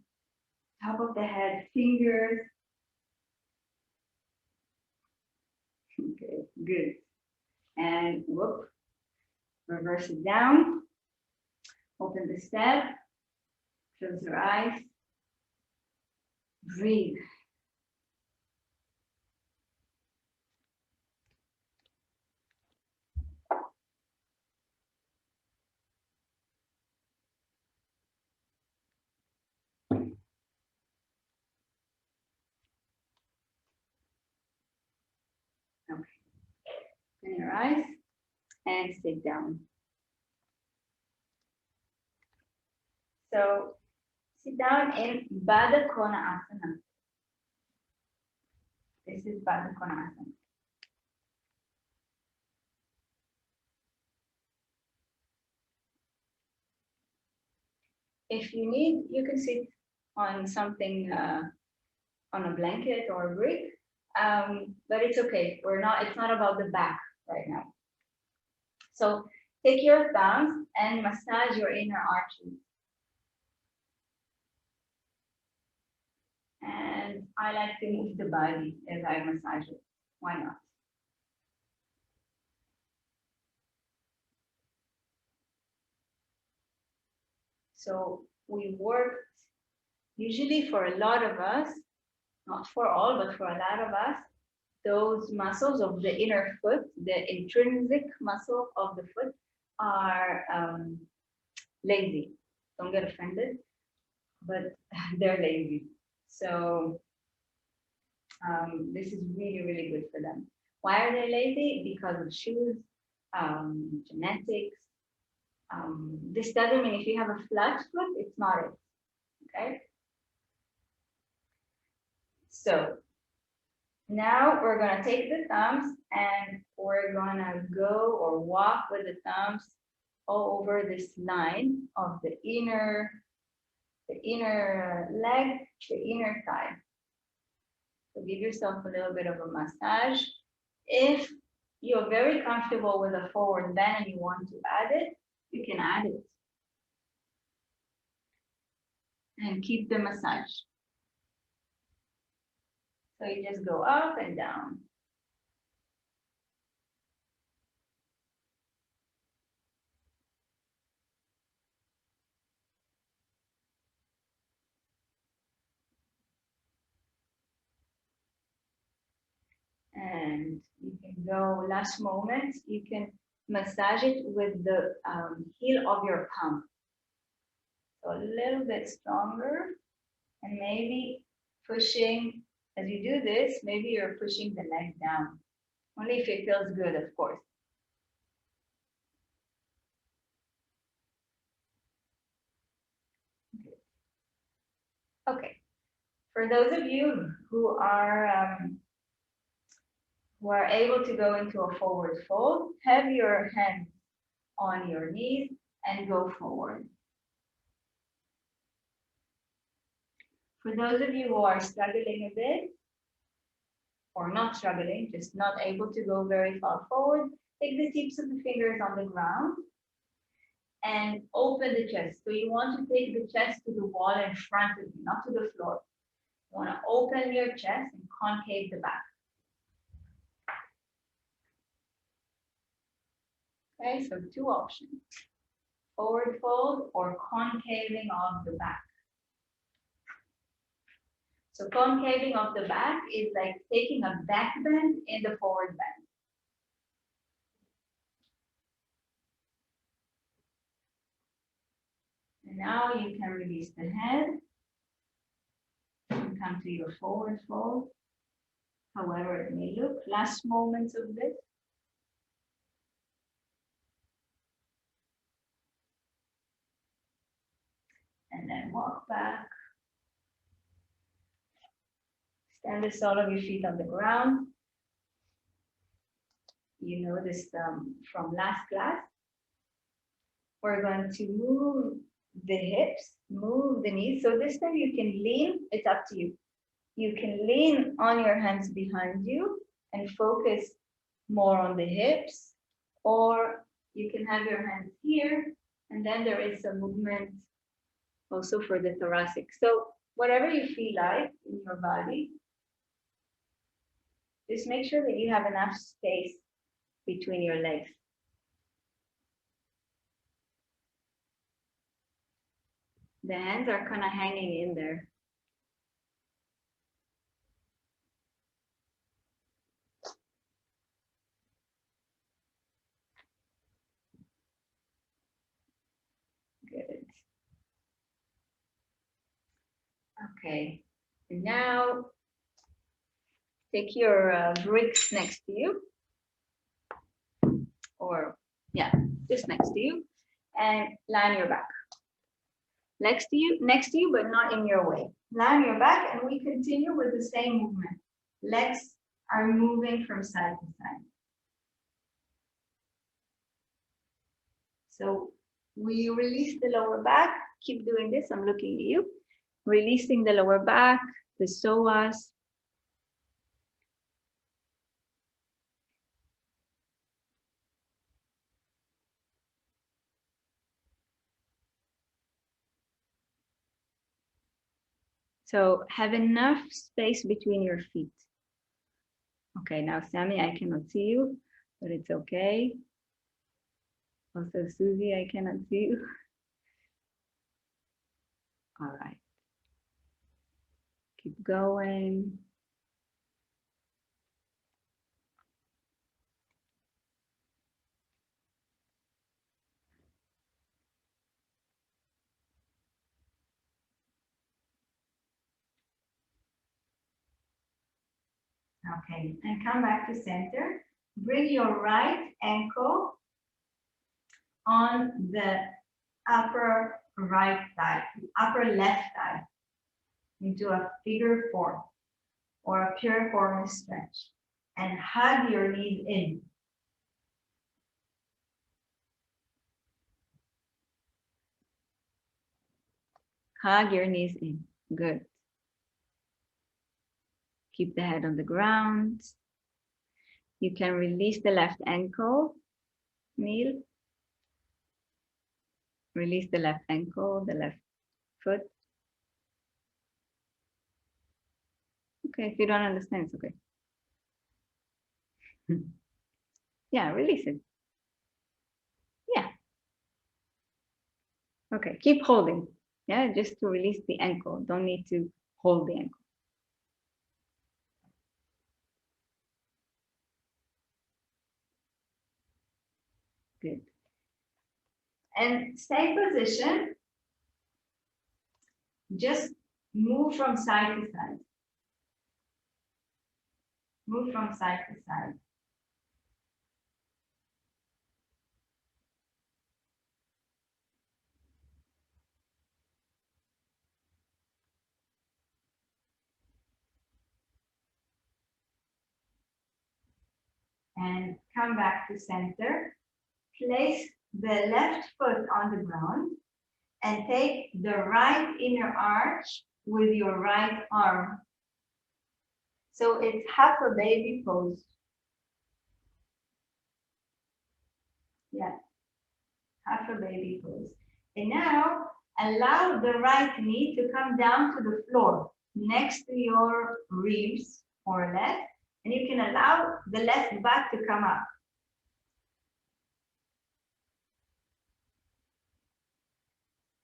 top of the head, fingers. Okay, good. And whoop, reverse it down. Open the step, close your eyes, breathe. Open your eyes and sit down. So sit down in Baddha Konasana. This is Baddha Konasana. If you need, you can sit on something, on a blanket or a brick, but it's okay. It's not about the back right now. So take your thumbs and massage your inner arches. And I like to move the body as I massage it. Why not? So we worked, usually for a lot of us, not for all, but for a lot of us, those muscles of the inner foot, the intrinsic muscle of the foot, are lazy. Don't get offended, but they're lazy. So this is really, really good for them. Why are they lazy? Because of shoes, genetics. This doesn't mean if you have a flat foot, it's not it. Okay. So now we're going to take the thumbs and we're going to go or walk with the thumbs all over this line of the inner leg, the inner thigh. So give yourself a little bit of a massage. If you're very comfortable with a forward bend and you want to add it, you can add it. And keep the massage. So you just go up and down. And you can go, last moment, you can massage it with the heel of your palm. So a little bit stronger, and maybe pushing, as you do this, maybe you're pushing the leg down. Only if it feels good, of course. Okay, for those of you who are able to go into a forward fold, have your hands on your knees and go forward. For those of you who are struggling a bit, or not struggling, just not able to go very far forward, take the tips of the fingers on the ground and open the chest. So you want to take the chest to the wall in front of you, not to the floor. You want to open your chest and concave the back. Okay, so two options, forward fold or concaving of the back. So concaving of the back is like taking a back bend in the forward bend. And now you can release the head and come to your forward fold, however it may look. Last moments of this. And then walk back. Stand the sole of your feet on the ground. You know this from last class. We're going to move the hips, move the knees. So this time you can lean, it's up to you. You can lean on your hands behind you and focus more on the hips, or you can have your hands here, and then there is some movement also for the thoracic. So whatever you feel like in your body, just make sure that you have enough space between your legs. The hands are kind of hanging in there. Good. Okay, and now take your bricks next to you. or yeah, just next to you, and lie on your back. Next to you, but not in your way. Lie on your back, and we continue with the same movement. Legs are moving from side to side. So we release the lower back. Keep doing this. I'm looking at you. Releasing the lower back, the psoas. So have enough space between your feet. Okay, now Sammy, I cannot see you, but it's okay. Also Susie, I cannot see you. All right. Keep going. Okay, and come back to center. Bring your right ankle on the upper right thigh, upper left thigh, into a figure 4 or a piriformis stretch, and hug your knees in. Hug your knees in. Good. Keep the head on the ground. You can release the left ankle, Neil. Release the left ankle, the left foot. Okay, if you don't understand, it's okay. Yeah, release it. Yeah. Okay, keep holding. Yeah, just to release the ankle. Don't need to hold the ankle. Good. And same position. Just move from side to side. Move from side to side. And come back to center. Place the left foot on the ground and take the right inner arch with your right arm. So it's half a baby pose. Yeah, half a baby pose. And now allow the right knee to come down to the floor next to your ribs or leg, and you can allow the left back to come up.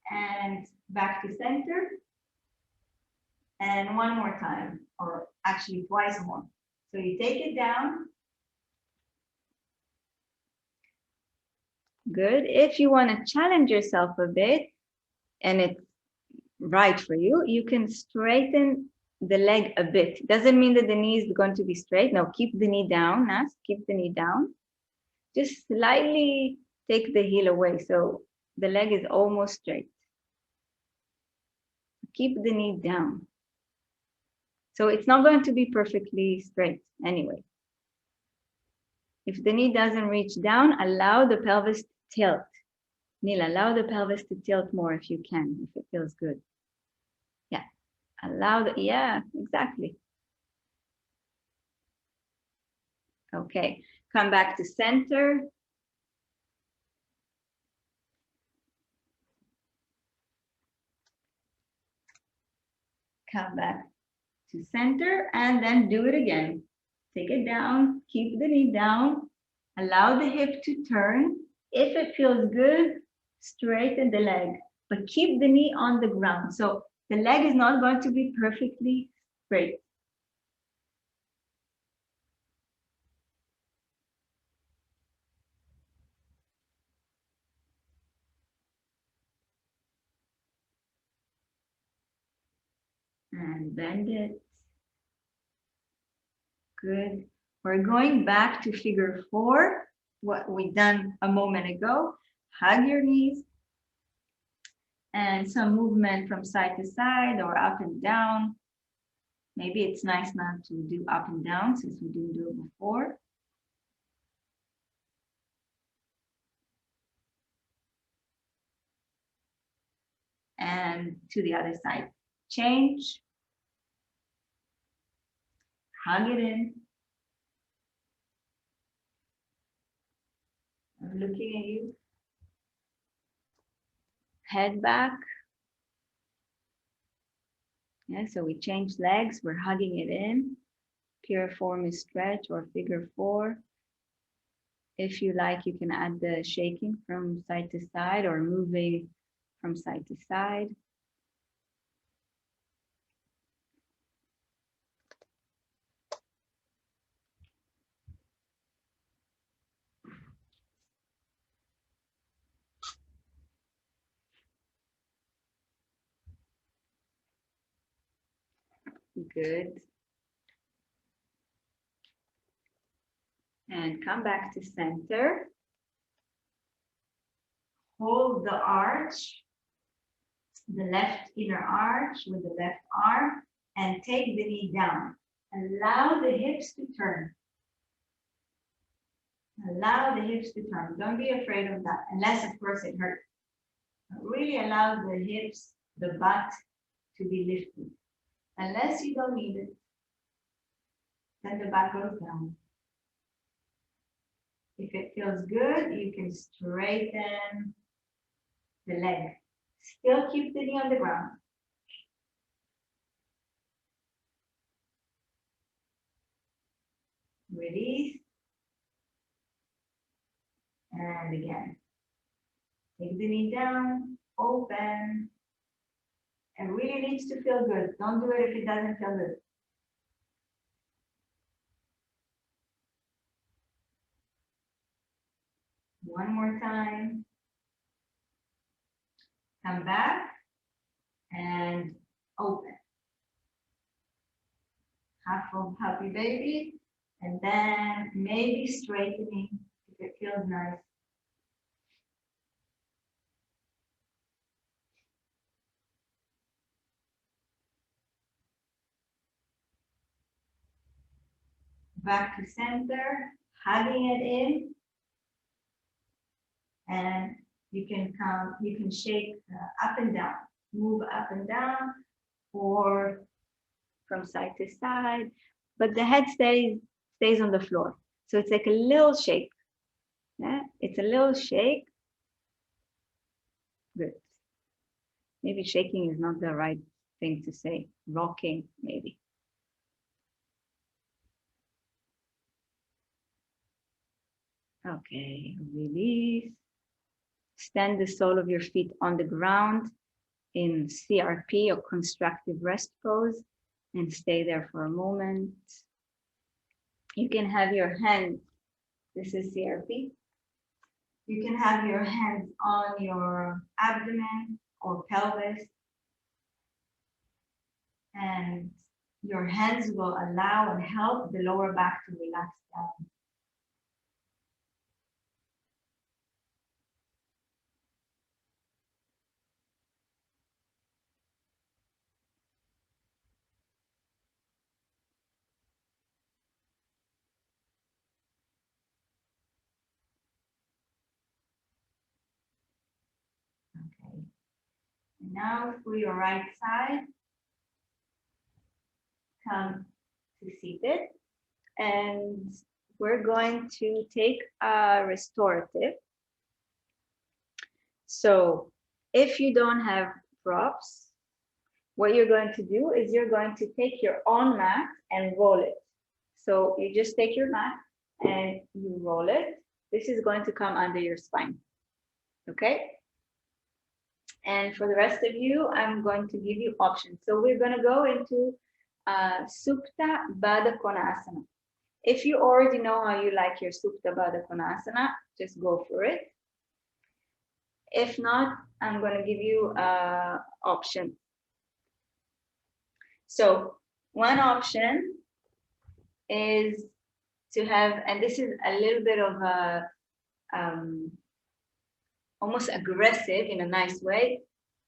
And back to center. And one more time, or actually twice more. So you take it down. Good. If you want to challenge yourself a bit, and it's right for you, you can straighten the leg a bit. Doesn't mean that the knee is going to be straight. No, keep the knee down, Nas. Keep the knee down. Just slightly take the heel away so the leg is almost straight. Keep the knee down. So it's not going to be perfectly straight anyway. If the knee doesn't reach down, allow the pelvis to tilt. Neil, allow the pelvis to tilt more if you can, if it feels good. Yeah, allow the, yeah, exactly. Okay, come back to center. Come back to center and then do it again. Take it down, keep the knee down, allow the hip to turn. If it feels good, straighten the leg, but keep the knee on the ground. So the leg is not going to be perfectly straight. And bend it. Good. We're going back to figure 4 what we done a moment ago. Hug your knees. And some movement from side to side or up and down. Maybe it's nice not to do up and down since we didn't do it before. And to the other side. Change. Hug it in. I'm looking at you. Head back. Yeah, so we change legs, we're hugging it in. Piriformis stretch or figure 4. If you like, you can add the shaking from side to side or moving from side to side. Good. And come back to center. Hold the arch, the left inner arch with the left arm, and take the knee down. Allow the hips to turn. Allow the hips to turn. Don't be afraid of that, unless of course it hurts. Really allow the hips, the butt to be lifted. Unless you don't need it, then the back goes down. If it feels good, you can straighten the leg. Still keep the knee on the ground. Release. And again. Take the knee down, open. It really needs to feel good. Don't do it if it doesn't feel good. One more time. Come back and open. Half of happy baby. And then maybe straightening if it feels nice. Back to center, hugging it in. And you can shake up and down, move up and down, or from side to side, but the head stays on the floor. So it's like a little shake. Yeah, it's a little shake. Good. Maybe shaking is not the right thing to say. Rocking, maybe. Okay, release. Stand the sole of your feet on the ground in CRP or constructive rest pose and stay there for a moment. You can have your hands, this is CRP. You can have your hands on your abdomen or pelvis, and your hands will allow and help the lower back to relax down. Okay. Now for your right side, come to seated, and we're going to take a restorative. So if you don't have props, what you're going to do is you're going to take your own mat and roll it. So you just take your mat and you roll it. This is going to come under your spine. Okay? And for the rest of you, I'm going to give you options. So we're going to go into Supta Baddha Konasana. If you already know how you like your Supta Baddha Konasana, just go for it. If not, I'm going to give you option. So one option is to have, and this is a little bit of a almost aggressive in a nice way,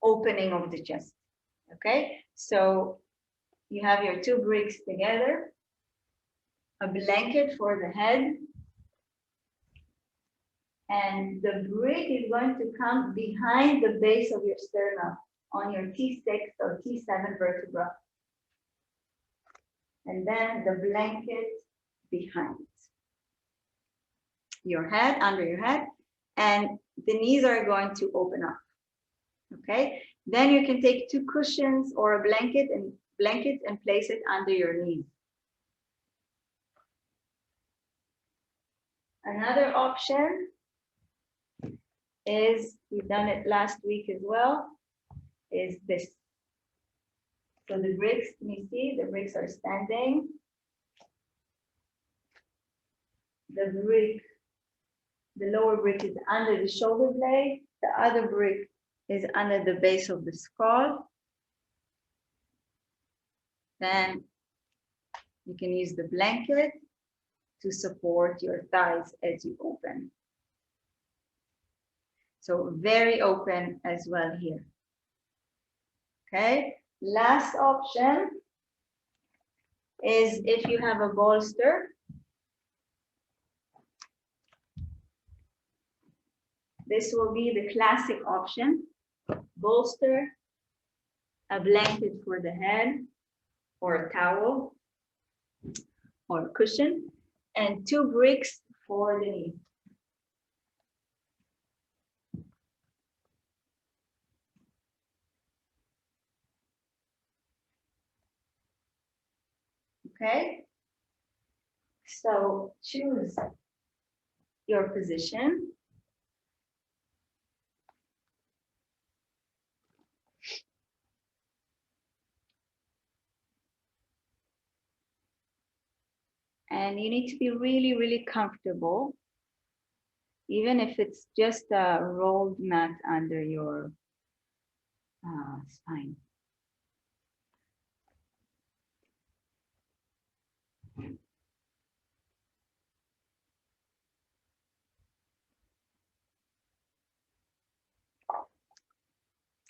opening of the chest. Okay, so you have your two bricks together, a blanket for the head, and the brick is going to come behind the base of your sternum on your T6 or T7 vertebra. And then the blanket behind your head, under your head, and the knees are going to open up. Okay, then you can take two cushions or a blanket and place it under your knees. Another option is, we've done it last week as well, is this. So the bricks, can you see? The bricks are standing. The brick, the lower brick is under the shoulder blade. The other brick is under the base of the skull. Then you can use the blanket to support your thighs as you open. So very open as well here. Okay, last option is if you have a bolster. This will be the classic option. Bolster, a blanket for the head, or a towel, or a cushion, and two bricks for the knee. Okay, so choose your position. And you need to be really, really comfortable, even if it's just a rolled mat under your spine.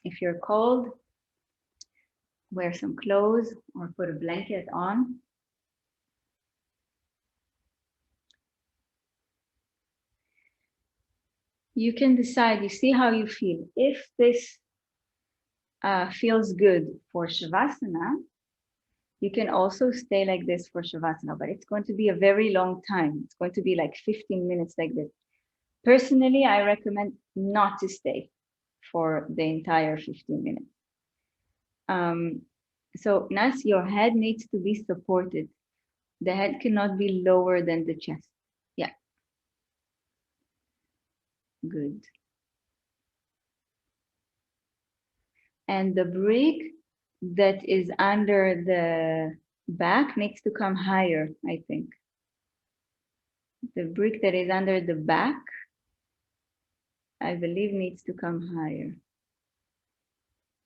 If you're cold, wear some clothes or put a blanket on. You can decide, you see how you feel. If this feels good for Shavasana, you can also stay like this for Shavasana, but it's going to be a very long time. It's going to be like 15 minutes like this. Personally, I recommend not to stay for the entire 15 minutes. So Nas, your head needs to be supported. The head cannot be lower than the chest. Yeah. Good. And the brick that is under the back needs to come higher, I think. The brick that is under the back, I believe, needs to come higher.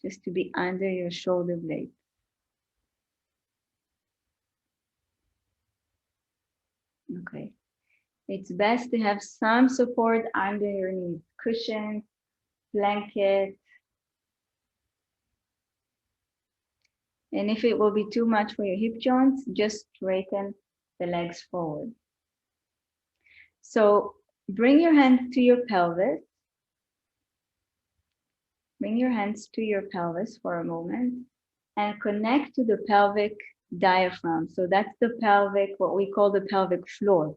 Just to be under your shoulder blade. Okay. It's best to have some support under your knees, cushion, blanket. And if it will be too much for your hip joints, just straighten the legs forward. So bring your hands to your pelvis. Bring your hands to your pelvis for a moment and connect to the pelvic diaphragm. So that's the pelvic, what we call the pelvic floor.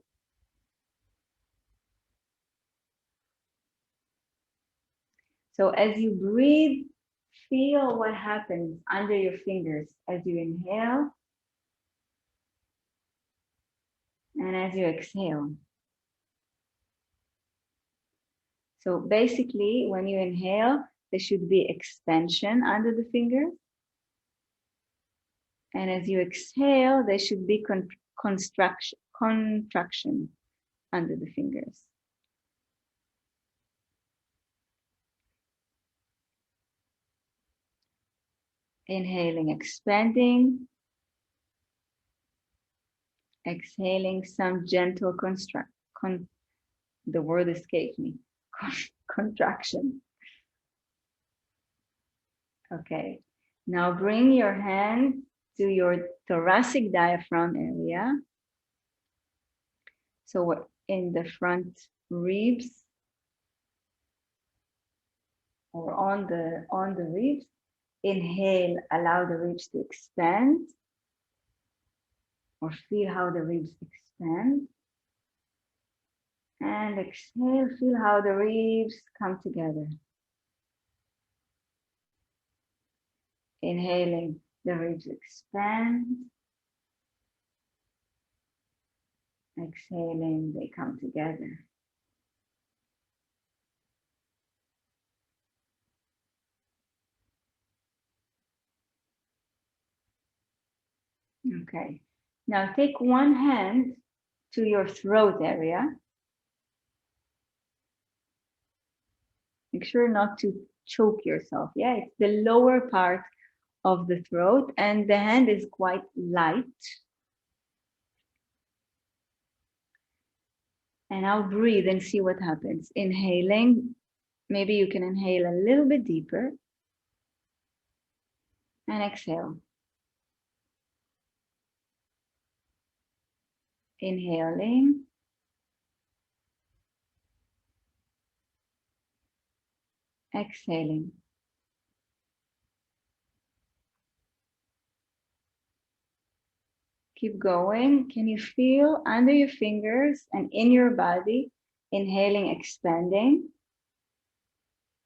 So as you breathe, feel what happens under your fingers as you inhale and as you exhale. So basically, when you inhale, there should be expansion under the fingers. And as you exhale, there should be contraction under the fingers. Inhaling, expanding. Exhaling, some gentle the word escaped me. Contraction. Okay. Now bring your hand to your thoracic diaphragm area. So we're in the front ribs or on the ribs. Inhale, allow the ribs to expand, or feel how the ribs expand. And exhale, feel how the ribs come together. Inhaling, the ribs expand. Exhaling, they come together. Okay. Now take one hand to your throat area. Make sure not to choke yourself. Yeah, it's the lower part of the throat, and the hand is quite light. And I'll breathe and see what happens. Inhaling, maybe you can inhale a little bit deeper. And exhale. Inhaling. Exhaling. Keep going. Can you feel under your fingers and in your body? Inhaling, expanding.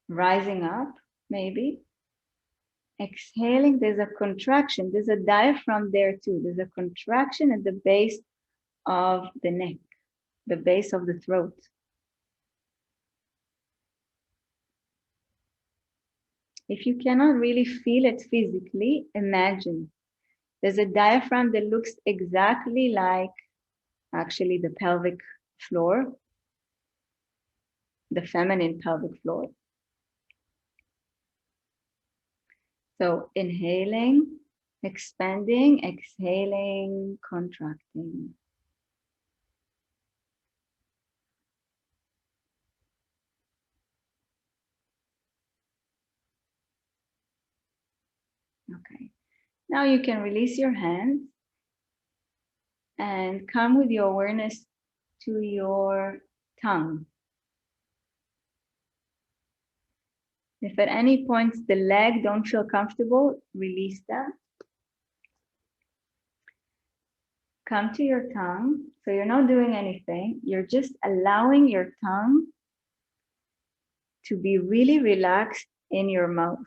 Rising up, maybe. Exhaling, there's a contraction. There's a diaphragm there too. There's a contraction at the base of the neck, the base of the throat. If you cannot really feel it physically, imagine. There's a diaphragm that looks exactly like actually the pelvic floor, the feminine pelvic floor. So inhaling, expanding, exhaling, contracting. Okay. Now you can release your hands and come with your awareness to your tongue. If at any point the leg don't feel comfortable, release that. Come to your tongue. So you're not doing anything. You're just allowing your tongue to be really relaxed in your mouth.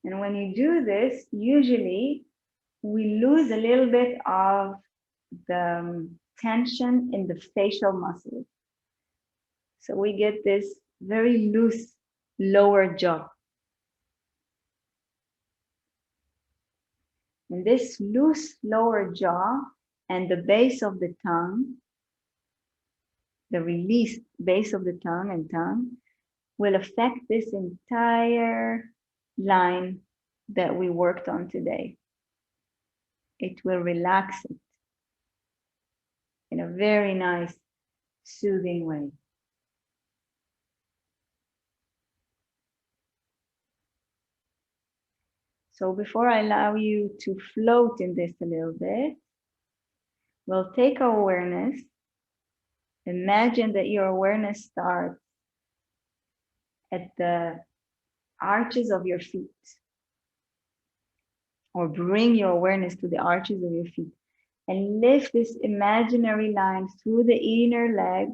And when you do this, usually we lose a little bit of the tension in the facial muscles. So we get this very loose lower jaw. And this loose lower jaw and the base of the tongue, the released base of the tongue and tongue, will affect this entire line that we worked on today. It will relax it in a very nice, soothing way. So before I allow you to float in this a little bit, we'll take our awareness. Imagine that your awareness starts at the arches of your feet, or bring your awareness to the arches of your feet and lift this imaginary line through the inner leg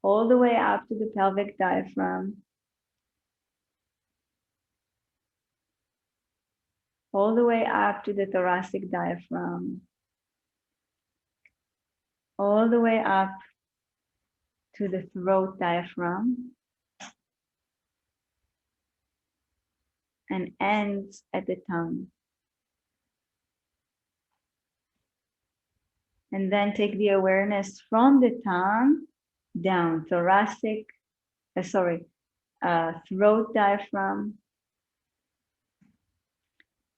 all the way up to the pelvic diaphragm, all the way up to the thoracic diaphragm, all the way up to the throat diaphragm, and ends at the tongue. And then take the awareness from the tongue down, throat diaphragm,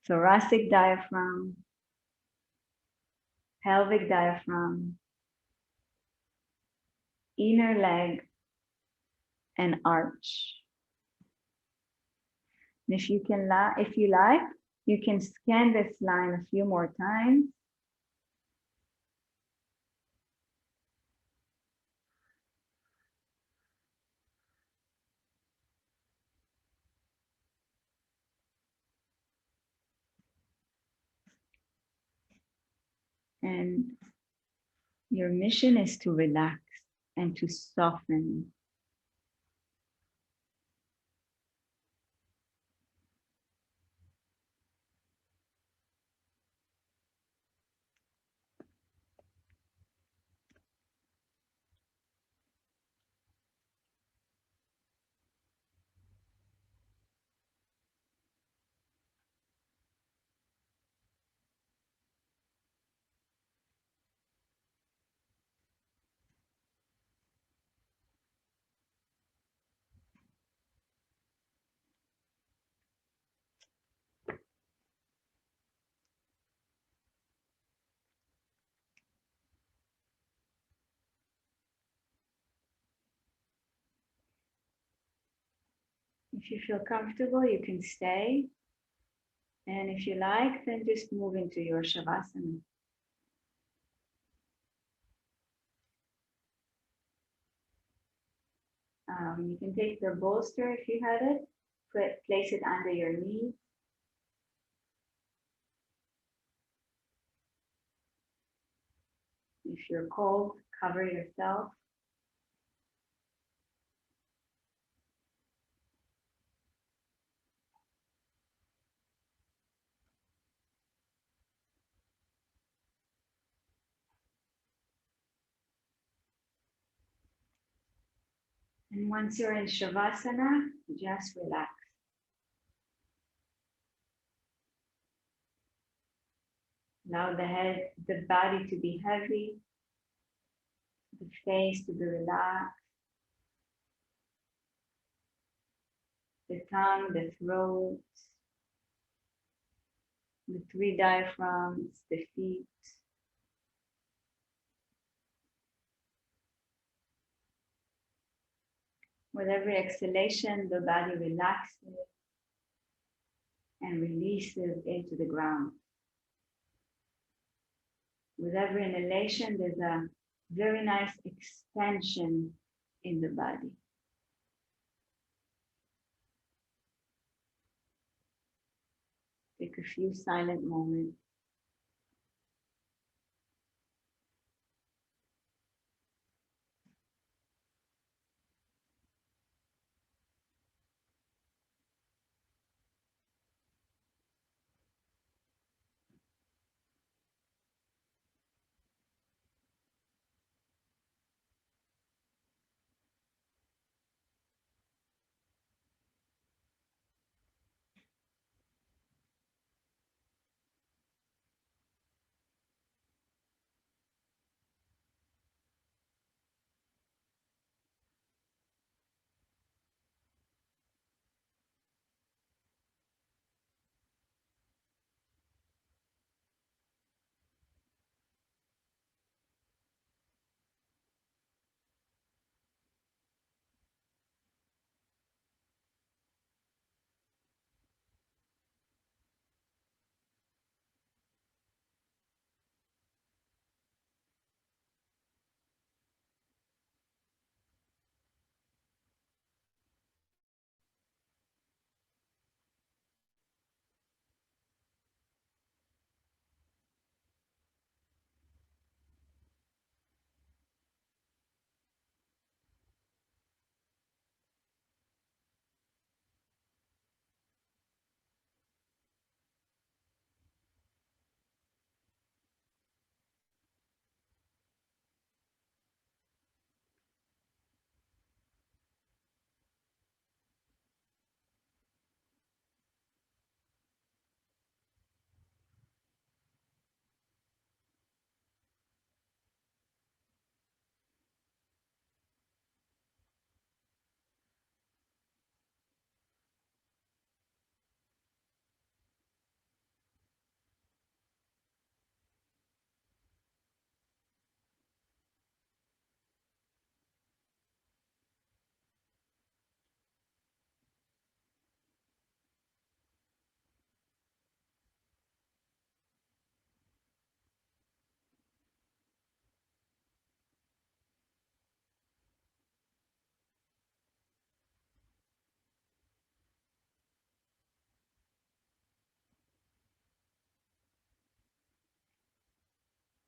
thoracic diaphragm, pelvic diaphragm, inner leg, and arch. And if you like, you can scan this line a few more times. And your mission is to relax and to soften. If you feel comfortable, you can stay. And if you like, then just move into your Shavasana. You can take the bolster if you had it, place it under your knee. If you're cold, cover yourself. And once you're in Shavasana, just relax. Allow the body to be heavy, the face to be relaxed, the tongue, the throat, the three diaphragms, the feet. With every exhalation, the body relaxes and releases into the ground. With every inhalation, there's a very nice expansion in the body. Take a few silent moments.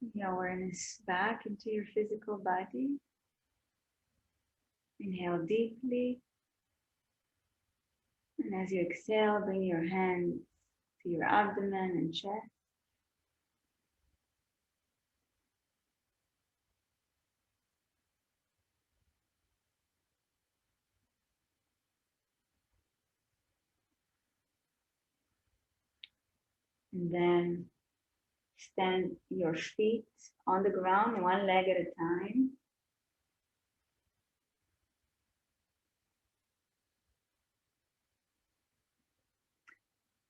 the awareness back into your physical body. Inhale deeply. And as you exhale, bring your hands to your abdomen and chest. And then stand your feet on the ground, one leg at a time.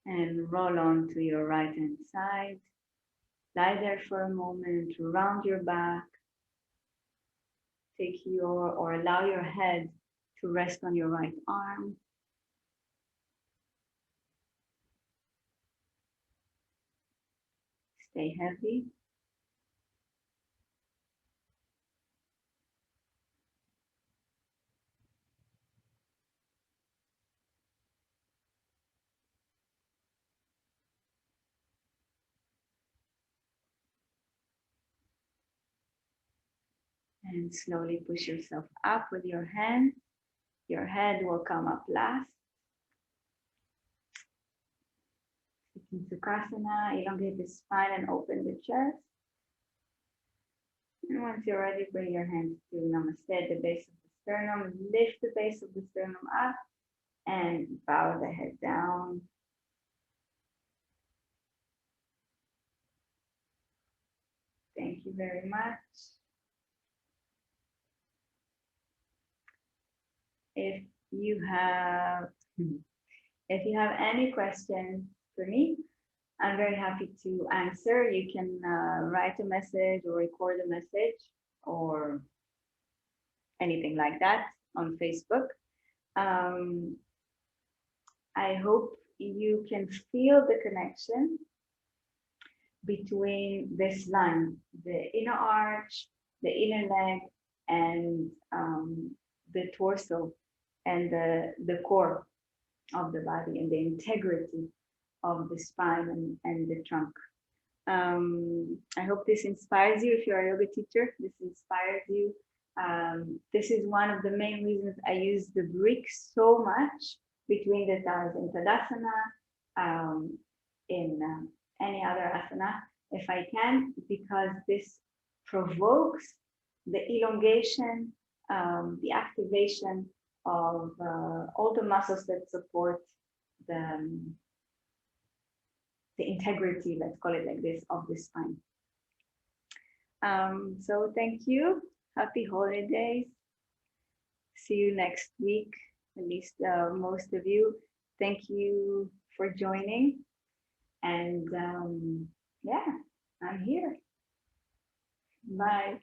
And roll on to your right hand side. Lie there for a moment, round your back. Take your, or allow your head to rest on your right arm. Stay heavy. And slowly push yourself up with your hand. Your head will come up last. Trikonasana, elongate the spine and open the chest. And once you're ready, bring your hands to Namaste at the base of the sternum. Lift the base of the sternum up and bow the head down. Thank you very much. If you have any questions for me, I'm very happy to answer. You can write a message or record a message or anything like that on Facebook. I hope you can feel the connection between this line, the inner arch, the inner leg, and the torso and the core of the body and the integrity of the spine and the trunk. I hope this inspires you. If you're a yoga teacher, this inspires you. This is one of the main reasons I use the bricks so much between the thighs in Tadasana, in any other asana, if I can, because this provokes the elongation, the activation of all the muscles that support the integrity, let's call it like this, of the spine. So thank you. Happy holidays. See you next week, at least most of you. Thank you for joining. And yeah, I'm here. Bye.